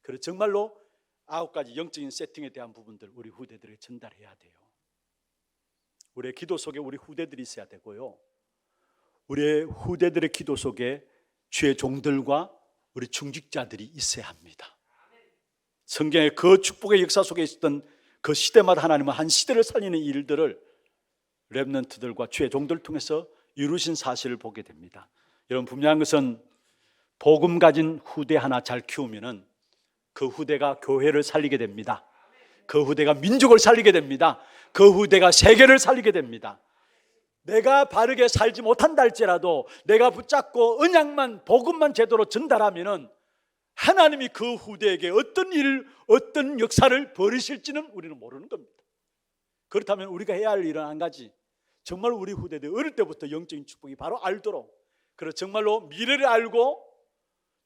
그래서 정말로 9가지 영적인 세팅에 대한 부분들 우리 후대들에게 전달해야 돼요. 우리의 기도 속에 우리 후대들이 있어야 되고요, 우리의 후대들의 기도 속에 주의 종들과 우리 중직자들이 있어야 합니다. 성경의 그 축복의 역사 속에 있었던 그 시대마다 하나님은 한 시대를 살리는 일들을 렘넌트들과 주의 종들을 통해서 이루신 사실을 보게 됩니다. 여러분, 분명한 것은 복음 가진 후대 하나 잘 키우면은 그 후대가 교회를 살리게 됩니다. 그 후대가 민족을 살리게 됩니다. 그 후대가 세계를 살리게 됩니다. 내가 바르게 살지 못한다 할지라도 내가 붙잡고 언약만, 복음만 제대로 전달하면은 하나님이 그 후대에게 어떤 일, 어떤 역사를 벌이실지는 우리는 모르는 겁니다. 그렇다면 우리가 해야 할 일은 한 가지, 정말 우리 후대들 어릴 때부터 영적인 축복이 바로 알도록, 그리고 정말로 미래를 알고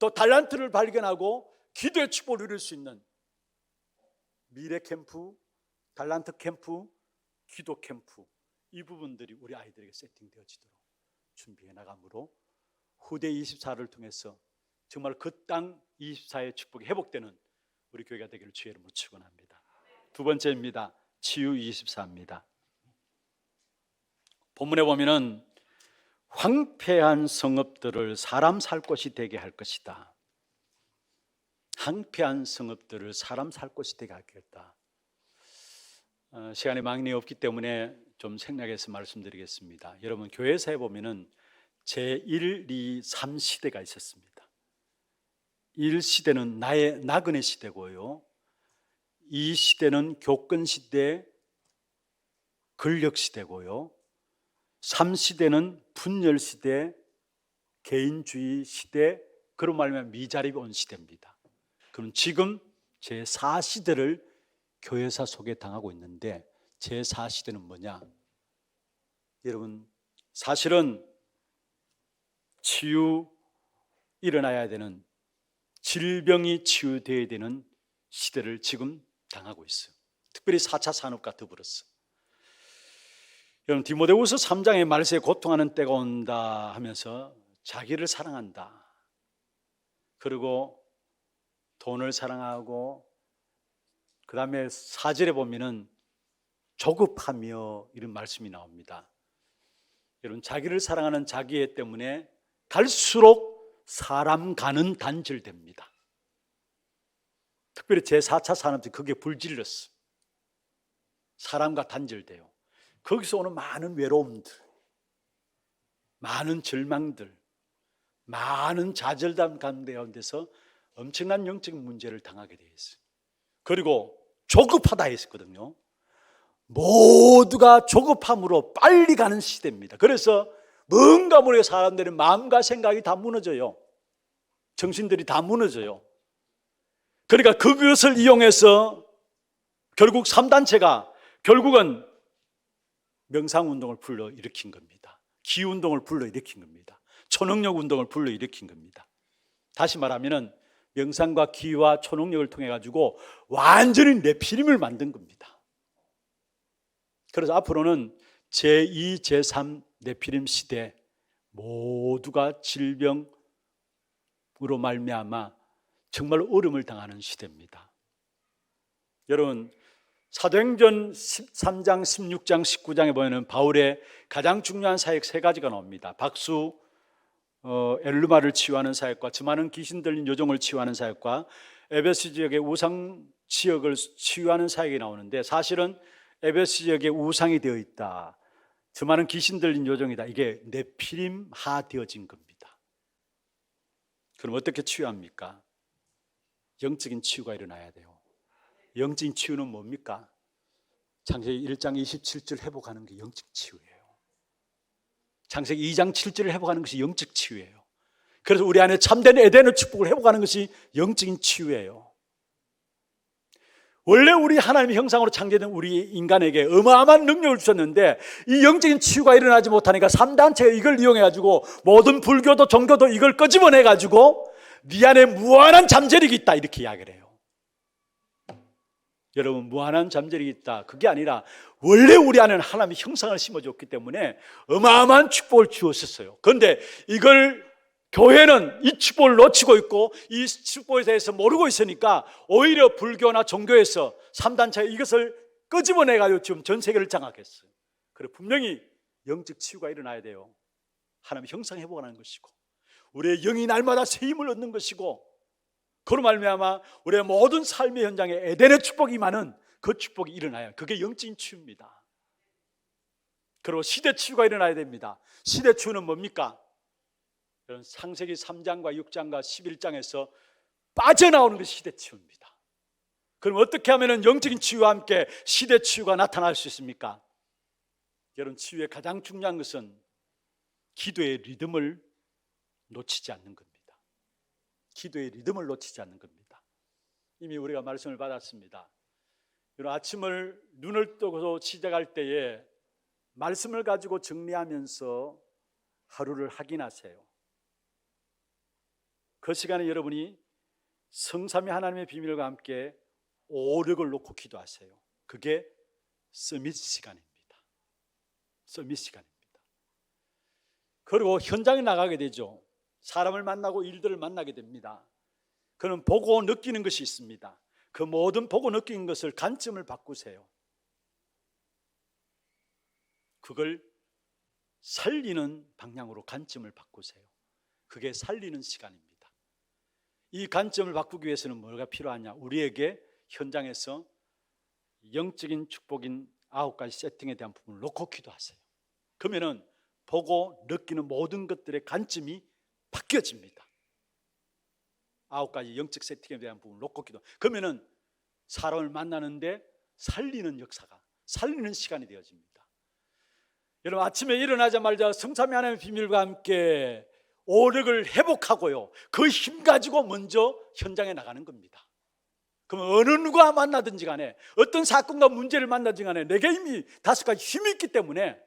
또 달란트를 발견하고 기도의 축복을 누릴 수 있는 미래 캠프, 달란트 캠프, 기도 캠프, 이 부분들이 우리 아이들에게 세팅되어지도록 준비해 나가므로 후대 24를 통해서 정말 그 땅 24의 축복이 회복되는 우리 교회가 되기를 주의 이름으로 축원합니다. 두 번째입니다. 치유 24입니다. 본문에 보면은 황폐한 성읍들을 사람 살 곳이 되게 할 것이다. 황폐한 성읍들을 사람 살 곳이 되게 하겠다. 시간이 많이 없기 때문에 좀 생략해서 말씀드리겠습니다. 여러분, 교회사에 보면은 제1, 2, 3시대가 있었습니다. 1시대는 나의 나그네 시대고요, 2시대는 교권 시대, 권력시대고요. 3시대는 분열시대, 개인주의 시대, 그런 말하면 미자립이 온 시대입니다. 그럼 지금 제4시대를 교회사 속에 당하고 있는데, 제4시대는 뭐냐? 여러분, 사실은 일어나야 되는, 질병이 치유되어야 되는 시대를 지금 당하고 있어요. 특별히 4차 산업과 더불어서. 여러분, 디모데후서 3장의 말세에 고통하는 때가 온다 하면서 자기를 사랑한다, 그리고 돈을 사랑하고, 그 다음에 4절에 보면은 조급하며, 이런 말씀이 나옵니다. 여러분, 자기를 사랑하는 자기애 때문에 갈수록 사람 간은 단절됩니다. 특별히 제4차 산업이 그게 불질렀어. 사람과 단절돼요. 거기서 오는 많은 외로움들, 많은 절망들, 많은 좌절감 가운데서 엄청난 영적인 문제를 당하게 되어 있어요. 그리고 조급하다 했었거든요. 모두가 조급함으로 빨리 가는 시대입니다. 그래서 뭔가 모르게 사람들의 마음과 생각이 다 무너져요. 정신들이 다 무너져요. 그러니까 그것을 이용해서 결국 3단체가 결국은 명상운동을 불러일으킨 겁니다. 기운동을 불러일으킨 겁니다. 초능력 운동을 불러일으킨 겁니다. 다시 말하면 명상과 기와 초능력을 통해 가지고 완전히 네피림을 만든 겁니다. 그래서 앞으로는 제2, 제3 네피림 시대, 모두가 질병으로 말미암아 정말 어려움을 당하는 시대입니다. 여러분, 사도행전 13장, 16장, 19장에 보면 바울의 가장 중요한 사역 3가지가 나옵니다. 박수, 엘루마를 치유하는 사역과 저 많은 귀신 들린 요정을 치유하는 사역과 에베소 지역의 우상 지역을 치유하는 사역이 나오는데, 사실은 에베소 지역에 우상이 되어 있다, 저 많은 귀신 들린 요정이다, 이게 네피림화 되어진 겁니다. 그럼 어떻게 치유합니까? 영적인 치유가 일어나야 돼요. 영적인 치유는 뭡니까? 창세기 1장 27절 회복하는 게 영적 치유예요. 창세기 2장 7절을 회복하는 것이 영적 치유예요. 그래서 우리 안에 참된 에덴의 축복을 회복하는 것이 영적인 치유예요. 원래 우리 하나님의 형상으로 창조된 우리 인간에게 어마어마한 능력을 주셨는데, 이 영적인 치유가 일어나지 못하니까 3단체가 이걸 이용해가지고 모든 불교도 종교도 이걸 끄집어내가지고 네 안에 무한한 잠재력이 있다, 이렇게 이야기를 해요. 여러분, 무한한 잠재력이 있다, 그게 아니라 원래 우리 안에는 하나님의 형상을 심어줬기 때문에 어마어마한 축복을 주었었어요. 그런데 이걸 교회는 이 축복을 놓치고 있고 이 축복에 대해서 모르고 있으니까 오히려 불교나 종교에서 3단체가 이것을 끄집어내가지고 지금 전 세계를 장악했어요. 그래서 분명히 영적 치유가 일어나야 돼요. 하나님의 형상 회복하는 것이고, 우리의 영이 날마다 새 힘을 얻는 것이고, 그로 말미암아 우리의 모든 삶의 현장에 에덴의 축복이 많은 그 축복이 일어나야, 그게 영적인 치유입니다. 그리고 시대 치유가 일어나야 됩니다. 시대 치유는 뭡니까? 창세기 3장과 6장과 11장에서 빠져나오는 것이 시대 치유입니다. 그럼 어떻게 하면 영적인 치유와 함께 시대 치유가 나타날 수 있습니까? 여러분, 치유의 가장 중요한 것은 기도의 리듬을 놓치지 않는 겁니다. 기도의 리듬을 놓치지 않는 겁니다. 이미 우리가 말씀을 받았습니다. 여러분, 아침을 눈을 뜨고 시작할 때에 말씀을 가지고 정리하면서 하루를 확인하세요. 그 시간에 여러분이 성삼위 하나님의 비밀과 함께 오력을 놓고 기도하세요. 그게 서밋 시간입니다. 서밋 시간입니다. 그리고 현장에 나가게 되죠. 사람을 만나고 일들을 만나게 됩니다. 그는 보고 느끼는 것이 있습니다. 그 모든 보고 느끼는 것을 관점을 바꾸세요. 그걸 살리는 방향으로 관점을 바꾸세요. 그게 살리는 시간입니다. 이 관점을 바꾸기 위해서는 뭐가 필요하냐? 우리에게 현장에서 영적인 축복인 9가지 세팅에 대한 부분을 놓고 기도하세요. 그러면은 보고 느끼는 모든 것들의 관점이 바뀌어집니다. 9가지 영적 세팅에 대한 부분을 놓고 기도. 그러면은 사람을 만나는데 살리는 역사가, 살리는 시간이 되어집니다. 여러분, 아침에 일어나자마자 성삼위 하나님의 비밀과 함께 오력을 회복하고요, 그 힘 가지고 먼저 현장에 나가는 겁니다. 그러면 어느 누가 만나든지 간에, 어떤 사건과 문제를 만나든지 간에 내게 이미 5가지 힘이 있기 때문에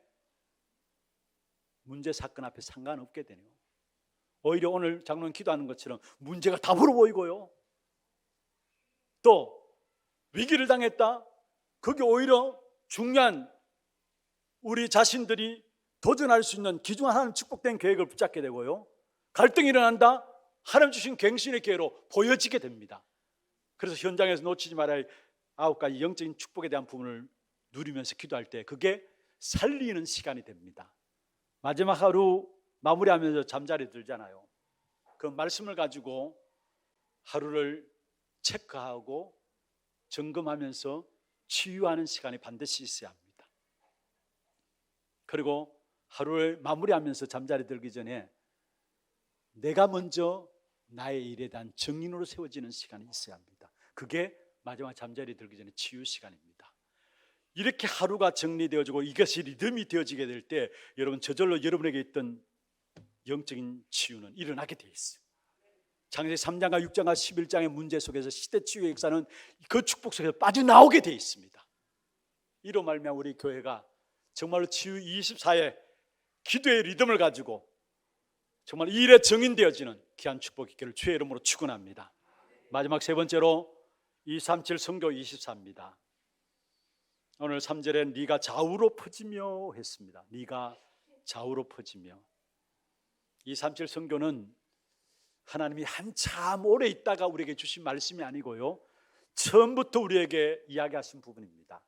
문제 사건 앞에 상관없게 되네요. 오히려 오늘 장로님 기도하는 것처럼 문제가 답으로 보이고요, 또 위기를 당했다, 그게 오히려 중요한 우리 자신들이 도전할 수 있는 귀중한 하나님 축복된 계획을 붙잡게 되고요, 갈등이 일어난다, 하나님 주신 갱신의 기회로 보여지게 됩니다. 그래서 현장에서 놓치지 말아야 9가지 영적인 축복에 대한 부분을 누리면서 기도할 때 그게 살리는 시간이 됩니다. 마지막 하루 마무리하면서 잠자리 들잖아요. 그 말씀을 가지고 하루를 체크하고 점검하면서 치유하는 시간이 반드시 있어야 합니다. 그리고 하루를 마무리하면서 잠자리 들기 전에 내가 먼저 나의 일에 대한 정인으로 세워지는 시간이 있어야 합니다. 그게 마지막 잠자리 들기 전에 치유 시간입니다. 이렇게 하루가 정리되어지고 이것이 리듬이 되어지게 될 때 여러분, 저절로 여러분에게 있던 영적인 치유는 일어나게 돼 있어요. 창세기 3장과 6장과 11장의 문제 속에서 시대 치유의 역사는 그 축복 속에서 빠져나오게 돼 있습니다. 이로 말미암아 우리 교회가 정말로 치유 24의 기도의 리듬을 가지고 정말 이 일에 정인되어지는 귀한 축복이 있기를 주의 이름으로 축원합니다. 마지막 3번째로 237 선교 24입니다. 오늘 3절에 네가 좌우로 퍼지며 했습니다. 네가 좌우로 퍼지며. 237 선교는 하나님이 한참 오래 있다가 우리에게 주신 말씀이 아니고요, 처음부터 우리에게 이야기하신 부분입니다.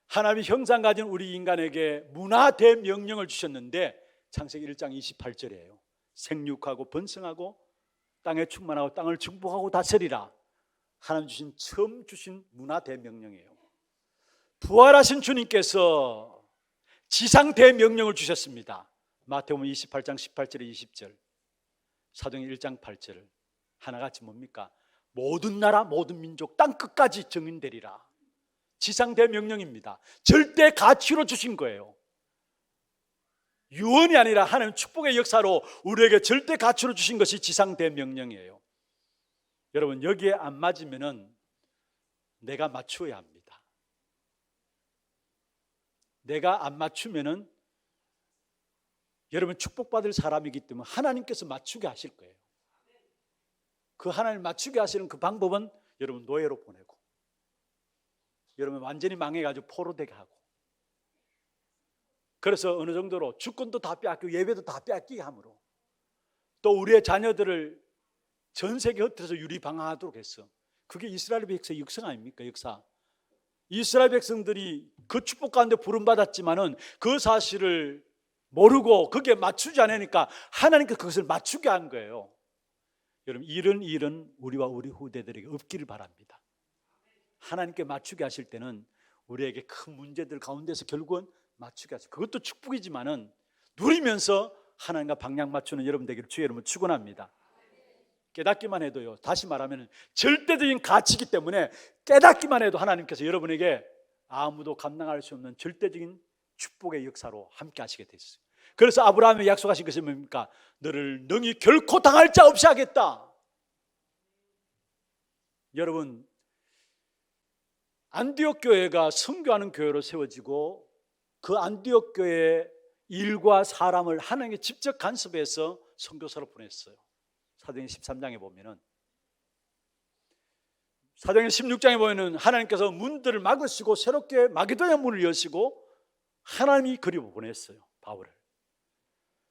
하나님이 형상 가진 우리 인간에게 문화 대명령을 주셨는데 창세기 1장 28절이에요. 생육하고 번성하고 땅에 충만하고 땅을 정복하고 다스리라. 하나님 처음 주신 문화 대명령이에요. 부활하신 주님께서 지상 대명령을 주셨습니다. 마태복음 28장 18절에 20절, 사도행전 1장 8절, 하나같이 뭡니까? 모든 나라 모든 민족 땅 끝까지 정인되리라. 지상 대명령입니다. 절대 가치로 주신 거예요. 유언이 아니라 하나님 축복의 역사로 우리에게 절대 가치로 주신 것이 지상 대명령이에요. 여러분, 여기에 안 맞으면은 내가 맞추어야 합니다. 내가 안 맞추면은 여러분 축복받을 사람이기 때문에 하나님께서 맞추게 하실 거예요. 그 하나님 맞추게 하시는 그 방법은 여러분 노예로 보내고, 여러분 완전히 망해가지고 포로되게 하고, 그래서 어느 정도로 주권도 다 빼앗기고 예배도 다 빼앗기게 함으로 또 우리의 자녀들을 전 세계 흩어서 유리방황하도록 했어. 그게 이스라엘 백성의 역사 아닙니까? 역사. 이스라엘 백성들이 그 축복 가운데 부름받았지만은 그 사실을 모르고 거기에 맞추지 않으니까 하나님께서 그것을 맞추게 한 거예요. 여러분, 이런 일은 우리와 우리 후대들에게 없기를 바랍니다. 하나님께 맞추게 하실 때는 우리에게 큰 문제들 가운데서 결국은 맞추게 하세요. 그것도 축복이지만은 누리면서 하나님과 방향 맞추는 여러분 되기를 주의 이름으로 축원합니다. 깨닫기만 해도요, 다시 말하면 절대적인 가치이기 때문에 깨닫기만 해도 하나님께서 여러분에게 아무도 감당할 수 없는 절대적인 축복의 역사로 함께 하시게 됐어요. 그래서 아브라함이 약속하신 것이 뭡니까? 너를 능히 결코 당할 자 없이 하겠다. 여러분, 안디옥 교회가 선교하는 교회로 세워지고 그 안디옥 교회의 일과 사람을 하나님께 직접 간섭해서 선교사로 보냈어요. 사도행전 13장에 보면은, 사도행전 16장에 보면은 하나님께서 문들을 막으시고 새롭게 마게도냐 문을 여시고 하나님이 그리고 보냈어요, 바울을.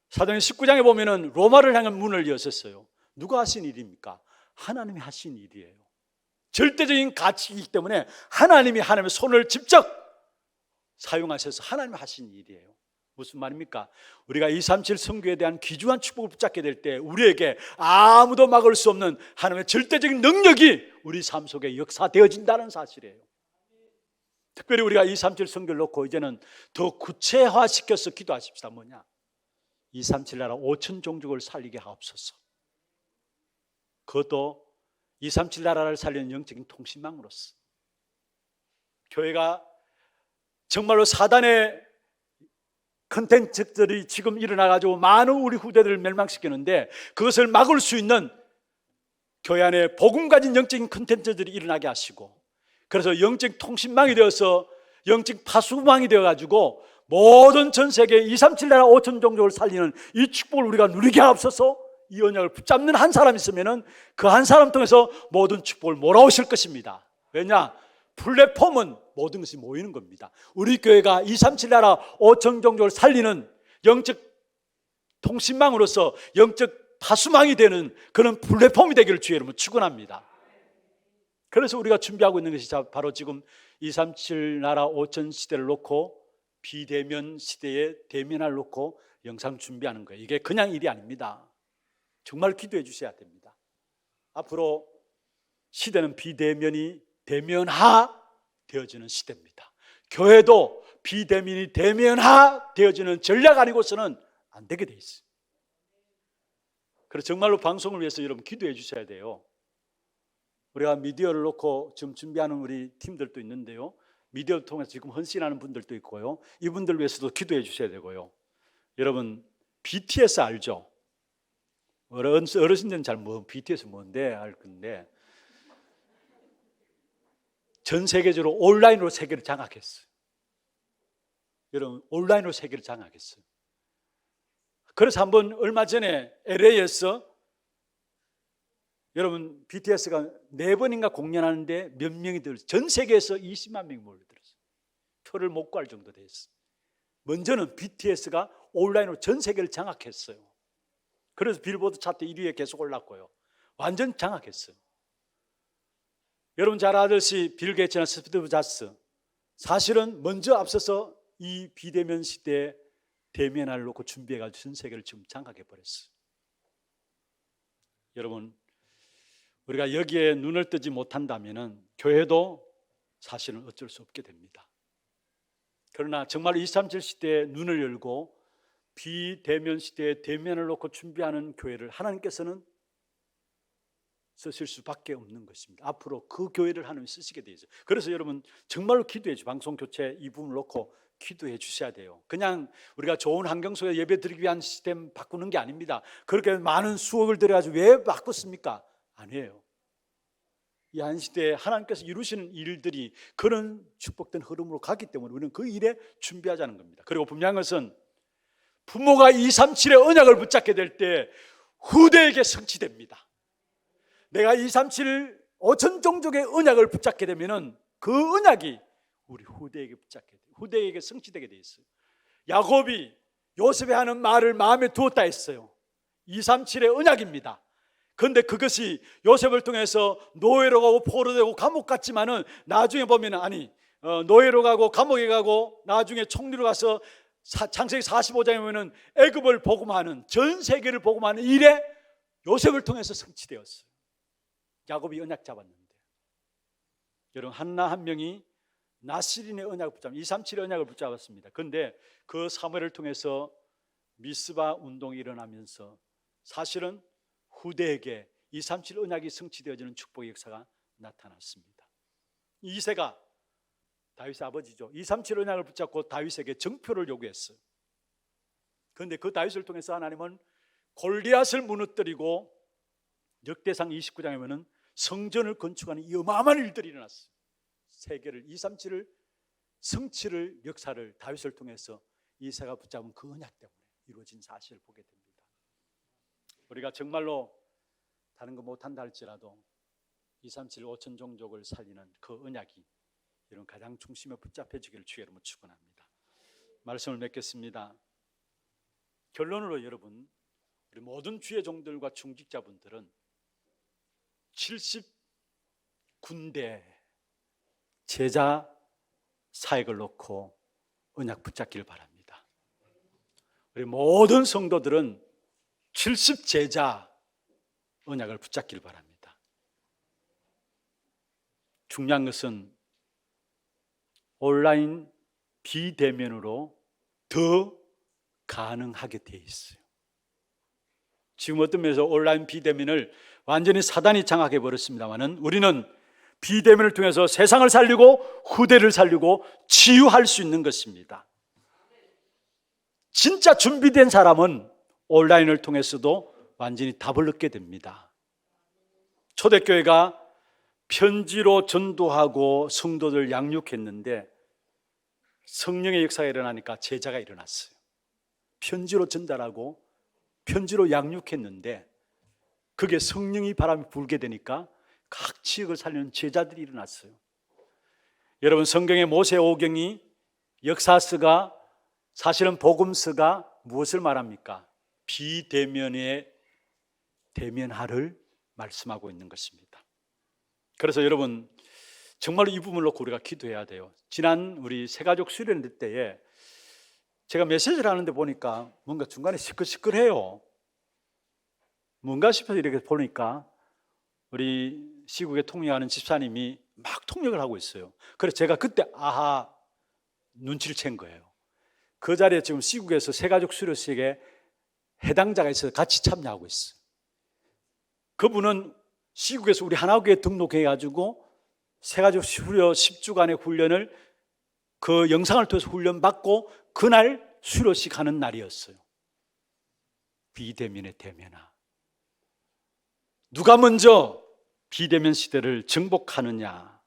사도행전 19장에 보면은 로마를 향한 문을 여셨어요. 누가 하신 일입니까? 하나님이 하신 일이에요. 절대적인 가치이기 때문에 하나님의 손을 직접 사용하셔서 하나님이 하신 일이에요. 무슨 말입니까? 우리가 237 선교에 대한 귀중한 축복을 붙잡게 될 때 우리에게 아무도 막을 수 없는 하나님의 절대적인 능력이 우리 삶 속에 역사되어진다는 사실이에요. 특별히 우리가 237 선교를 놓고 이제는 더 구체화시켜서 기도하십시다. 뭐냐? 237 나라 5천 종족을 살리게 하옵소서. 그것도 237 나라를 살리는 영적인 통신망으로서 교회가 정말로 사단의 컨텐츠들이 지금 일어나가지고 많은 우리 후대들을 멸망시키는데, 그것을 막을 수 있는 교회 안에 복음 가진 영적인 컨텐츠들이 일어나게 하시고, 그래서 영적 통신망이 되어서 영적 파수망이 되어가지고 모든 전 세계 237 나라 5천 종족을 살리는 이 축복을 우리가 누리게 하옵소서. 이 언약을 붙잡는 한 사람 있으면은 그 한 사람 통해서 모든 축복을 몰아오실 것입니다. 왜냐? 플랫폼은 모든 것이 모이는 겁니다. 우리 교회가 237 나라 5천 종족을 살리는 영적 통신망으로서 영적 파수망이 되는 그런 플랫폼이 되기를 주의 이름으로 축원합니다. 그래서 우리가 준비하고 있는 것이 바로 지금 237 나라 5천 시대를 놓고 비대면 시대에 대면을 놓고 영상 준비하는 거예요. 이게 그냥 일이 아닙니다. 정말 기도해 주셔야 됩니다. 앞으로 시대는 비대면이 대면화 되어지는 시대입니다. 교회도 비대면이 대면화 되어지는 전략 아니고서는 안 되게 돼 있어요. 그래서 정말로 방송을 위해서 여러분 기도해 주셔야 돼요. 우리가 미디어를 놓고 지금 준비하는 우리 팀들도 있는데요, 미디어를 통해서 지금 헌신하는 분들도 있고요, 이분들 위해서도 기도해 주셔야 되고요. 여러분 BTS 알죠? 어르신들은 잘 BTS 뭔데 알 건데, 전 세계적으로 온라인으로 세계를 장악했어요. 여러분 온라인으로 세계를 장악했어요. 그래서 한번 얼마 전에 LA에서 여러분 BTS가 4번인가 공연하는데 몇 명이 들었어요. 전 세계에서 20만 명이 몰려들었어요. 표를 못 구할 정도 됐어요. 먼저는 BTS가 온라인으로 전 세계를 장악했어요. 그래서 빌보드 차트 1위에 계속 올랐고요. 완전 장악했어요. 여러분 잘 아듯이 빌 게이츠나 스티브 잡스, 사실은 먼저 앞서서 이 비대면 시대에 대면을 놓고 준비해가지고 전 세계를 지금 장악해버렸어요. 여러분 우리가 여기에 눈을 뜨지 못한다면 교회도 사실은 어쩔 수 없게 됩니다. 그러나 정말 237 시대에 눈을 열고 비대면 시대에 대면을 놓고 준비하는 교회를 하나님께서는 쓰실 수밖에 없는 것입니다. 앞으로 그 교회를 하나님 쓰시게 되어 있어요. 그래서 여러분 정말로 기도해 주세요. 방송 교체 이 부분을 놓고 기도해 주셔야 돼요. 그냥 우리가 좋은 환경 속에 예배 드리기 위한 시스템 바꾸는 게 아닙니다. 그렇게 많은 수억을 들여가지고 왜 바꿨습니까? 아니에요. 이 한 시대에 하나님께서 이루시는 일들이 그런 축복된 흐름으로 가기 때문에 우리는 그 일에 준비하자는 겁니다. 그리고 분명한 것은 부모가 237의 언약을 붙잡게 될 때 후대에게 성취됩니다. 내가 237 5천 종족의 언약을 붙잡게 되면은 그 언약이 우리 후대에게 붙잡게 돼요. 후대에게 성취되게 돼 있어요. 야곱이 요셉이 하는 말을 마음에 두었다 했어요. 237의 언약입니다. 그런데 그것이 요셉을 통해서 노예로 가고 포로되고 감옥 갔지만은 나중에 보면은 노예로 가고 감옥에 가고 나중에 총리로 가서 창세기 45장에 보면은 애굽을 복음하는, 전 세계를 복음하는 일에 요셉을 통해서 성취되었어요. 야곱이 언약 잡았는데, 여러분 한나 한 명이 나시린의 언약을 붙잡았습니다. 237의 언약을 붙잡았습니다. 그런데 그 사무엘을 통해서 미스바 운동이 일어나면서 사실은 후대에게 237 언약이 성취되어지는 축복의 역사가 나타났습니다. 이새가 다윗의 아버지죠. 237 언약을 붙잡고 다윗에게 정표를 요구했어요. 그런데 그 다윗을 통해서 하나님은 골리앗을 무너뜨리고 역대상 29장에 보면 성전을 건축하는 이 어마어마한 일들이 일어났어요. 세계를 237을 성취를 역사를 다윗을 통해서 이새가 붙잡은 그 언약 때문에 이루어진 사실을 보게 됩니다. 우리가 정말로 다른 거 못한다 할지라도 237 5천 종족을 살리는 그 언약이 이런 가장 중심에 붙잡혀지기를 주의 이름으로 축원합니다. 말씀을 맺겠습니다. 결론으로 여러분, 우리 모든 주의 종들과 중직자분들은 70군데 제자 사역을 놓고 언약 붙잡기를 바랍니다. 우리 모든 성도들은 70제자 언약을 붙잡기를 바랍니다. 중요한 것은 온라인 비대면으로 더 가능하게 되어 있어요. 지금 어떤 면에서 온라인 비대면을 완전히 사단이 장악해 버렸습니다만은 우리는 비대면을 통해서 세상을 살리고 후대를 살리고 치유할 수 있는 것입니다. 진짜 준비된 사람은 온라인을 통해서도 완전히 답을 얻게 됩니다. 초대교회가 편지로 전도하고 성도들 양육했는데 성령의 역사가 일어나니까 제자가 일어났어요. 편지로 전달하고 편지로 양육했는데 그게 성령이 바람이 불게 되니까 각 지역을 살리는 제자들이 일어났어요. 여러분, 성경의 모세오경이 역사서가 사실은 복음서가 무엇을 말합니까? 비대면의 대면하를 말씀하고 있는 것입니다. 그래서 여러분, 정말로 이 부분을 놓고 우리가 기도해야 돼요. 지난 우리 새가족 수련회 때에 제가 메시지를 하는데 보니까 뭔가 중간에 시끌시끌해요. 뭔가 싶어서 이렇게 보니까 우리 시국에 통역하는 집사님이 막 통역을 하고 있어요. 그래서 제가 그때 눈치를 챈 거예요. 그 자리에 지금 시국에서 새가족 수료식에 해당자가 있어서 같이 참여하고 있어요. 그분은 시국에서 우리 하나교회에 등록해가지고 새가족 수료 10주간의 훈련을 그 영상을 통해서 훈련받고 그날 수료식 하는 날이었어요. 비대면의 대면하. 누가 먼저 비대면 시대를 정복하느냐.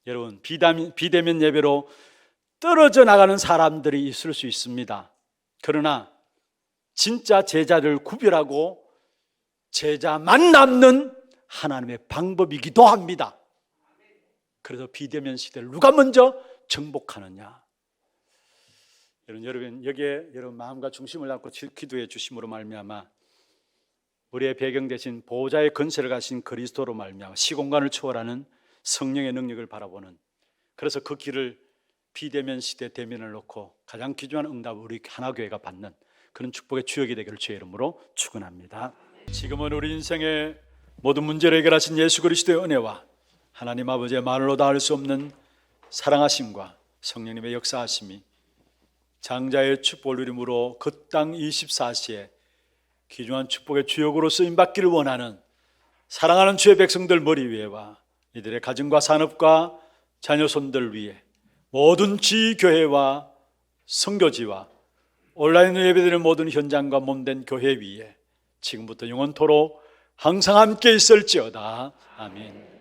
여러분, 비대면 예배로 떨어져 나가는 사람들이 있을 수 있습니다. 그러나 진짜 제자를 구별하고 제자만 남는 하나님의 방법이기도 합니다. 그래서 비대면 시대를 누가 먼저 정복하느냐. 여러분, 여기에 여러분 마음과 중심을 담고 기도해 주심으로 말미암아 우리의 배경 대신 보호자의 건세를 가신 그리스도로 말미암아 시공간을 초월하는 성령의 능력을 바라보는, 그래서 그 길을 비대면 시대 대면을 놓고 가장 귀중한 응답을 우리 하나교회가 받는 그런 축복의 주역이 되기를 주의 이름으로 축원합니다. 지금은 우리 인생의 모든 문제를 해결하신 예수 그리스도의 은혜와 하나님 아버지의 말로 다 할 수 없는 사랑하심과 성령님의 역사하심이 장자의 축복을 누림으로 그 땅 24시에 귀중한 축복의 주역으로 쓰임받기를 원하는 사랑하는 주의 백성들 머리 위에와 이들의 가정과 산업과 자녀손들 위에 모든 지교회와 선교지와 온라인으로 예배드리는 모든 현장과 몸된 교회 위에 지금부터 영원토록 항상 함께 있을지어다. 아멘.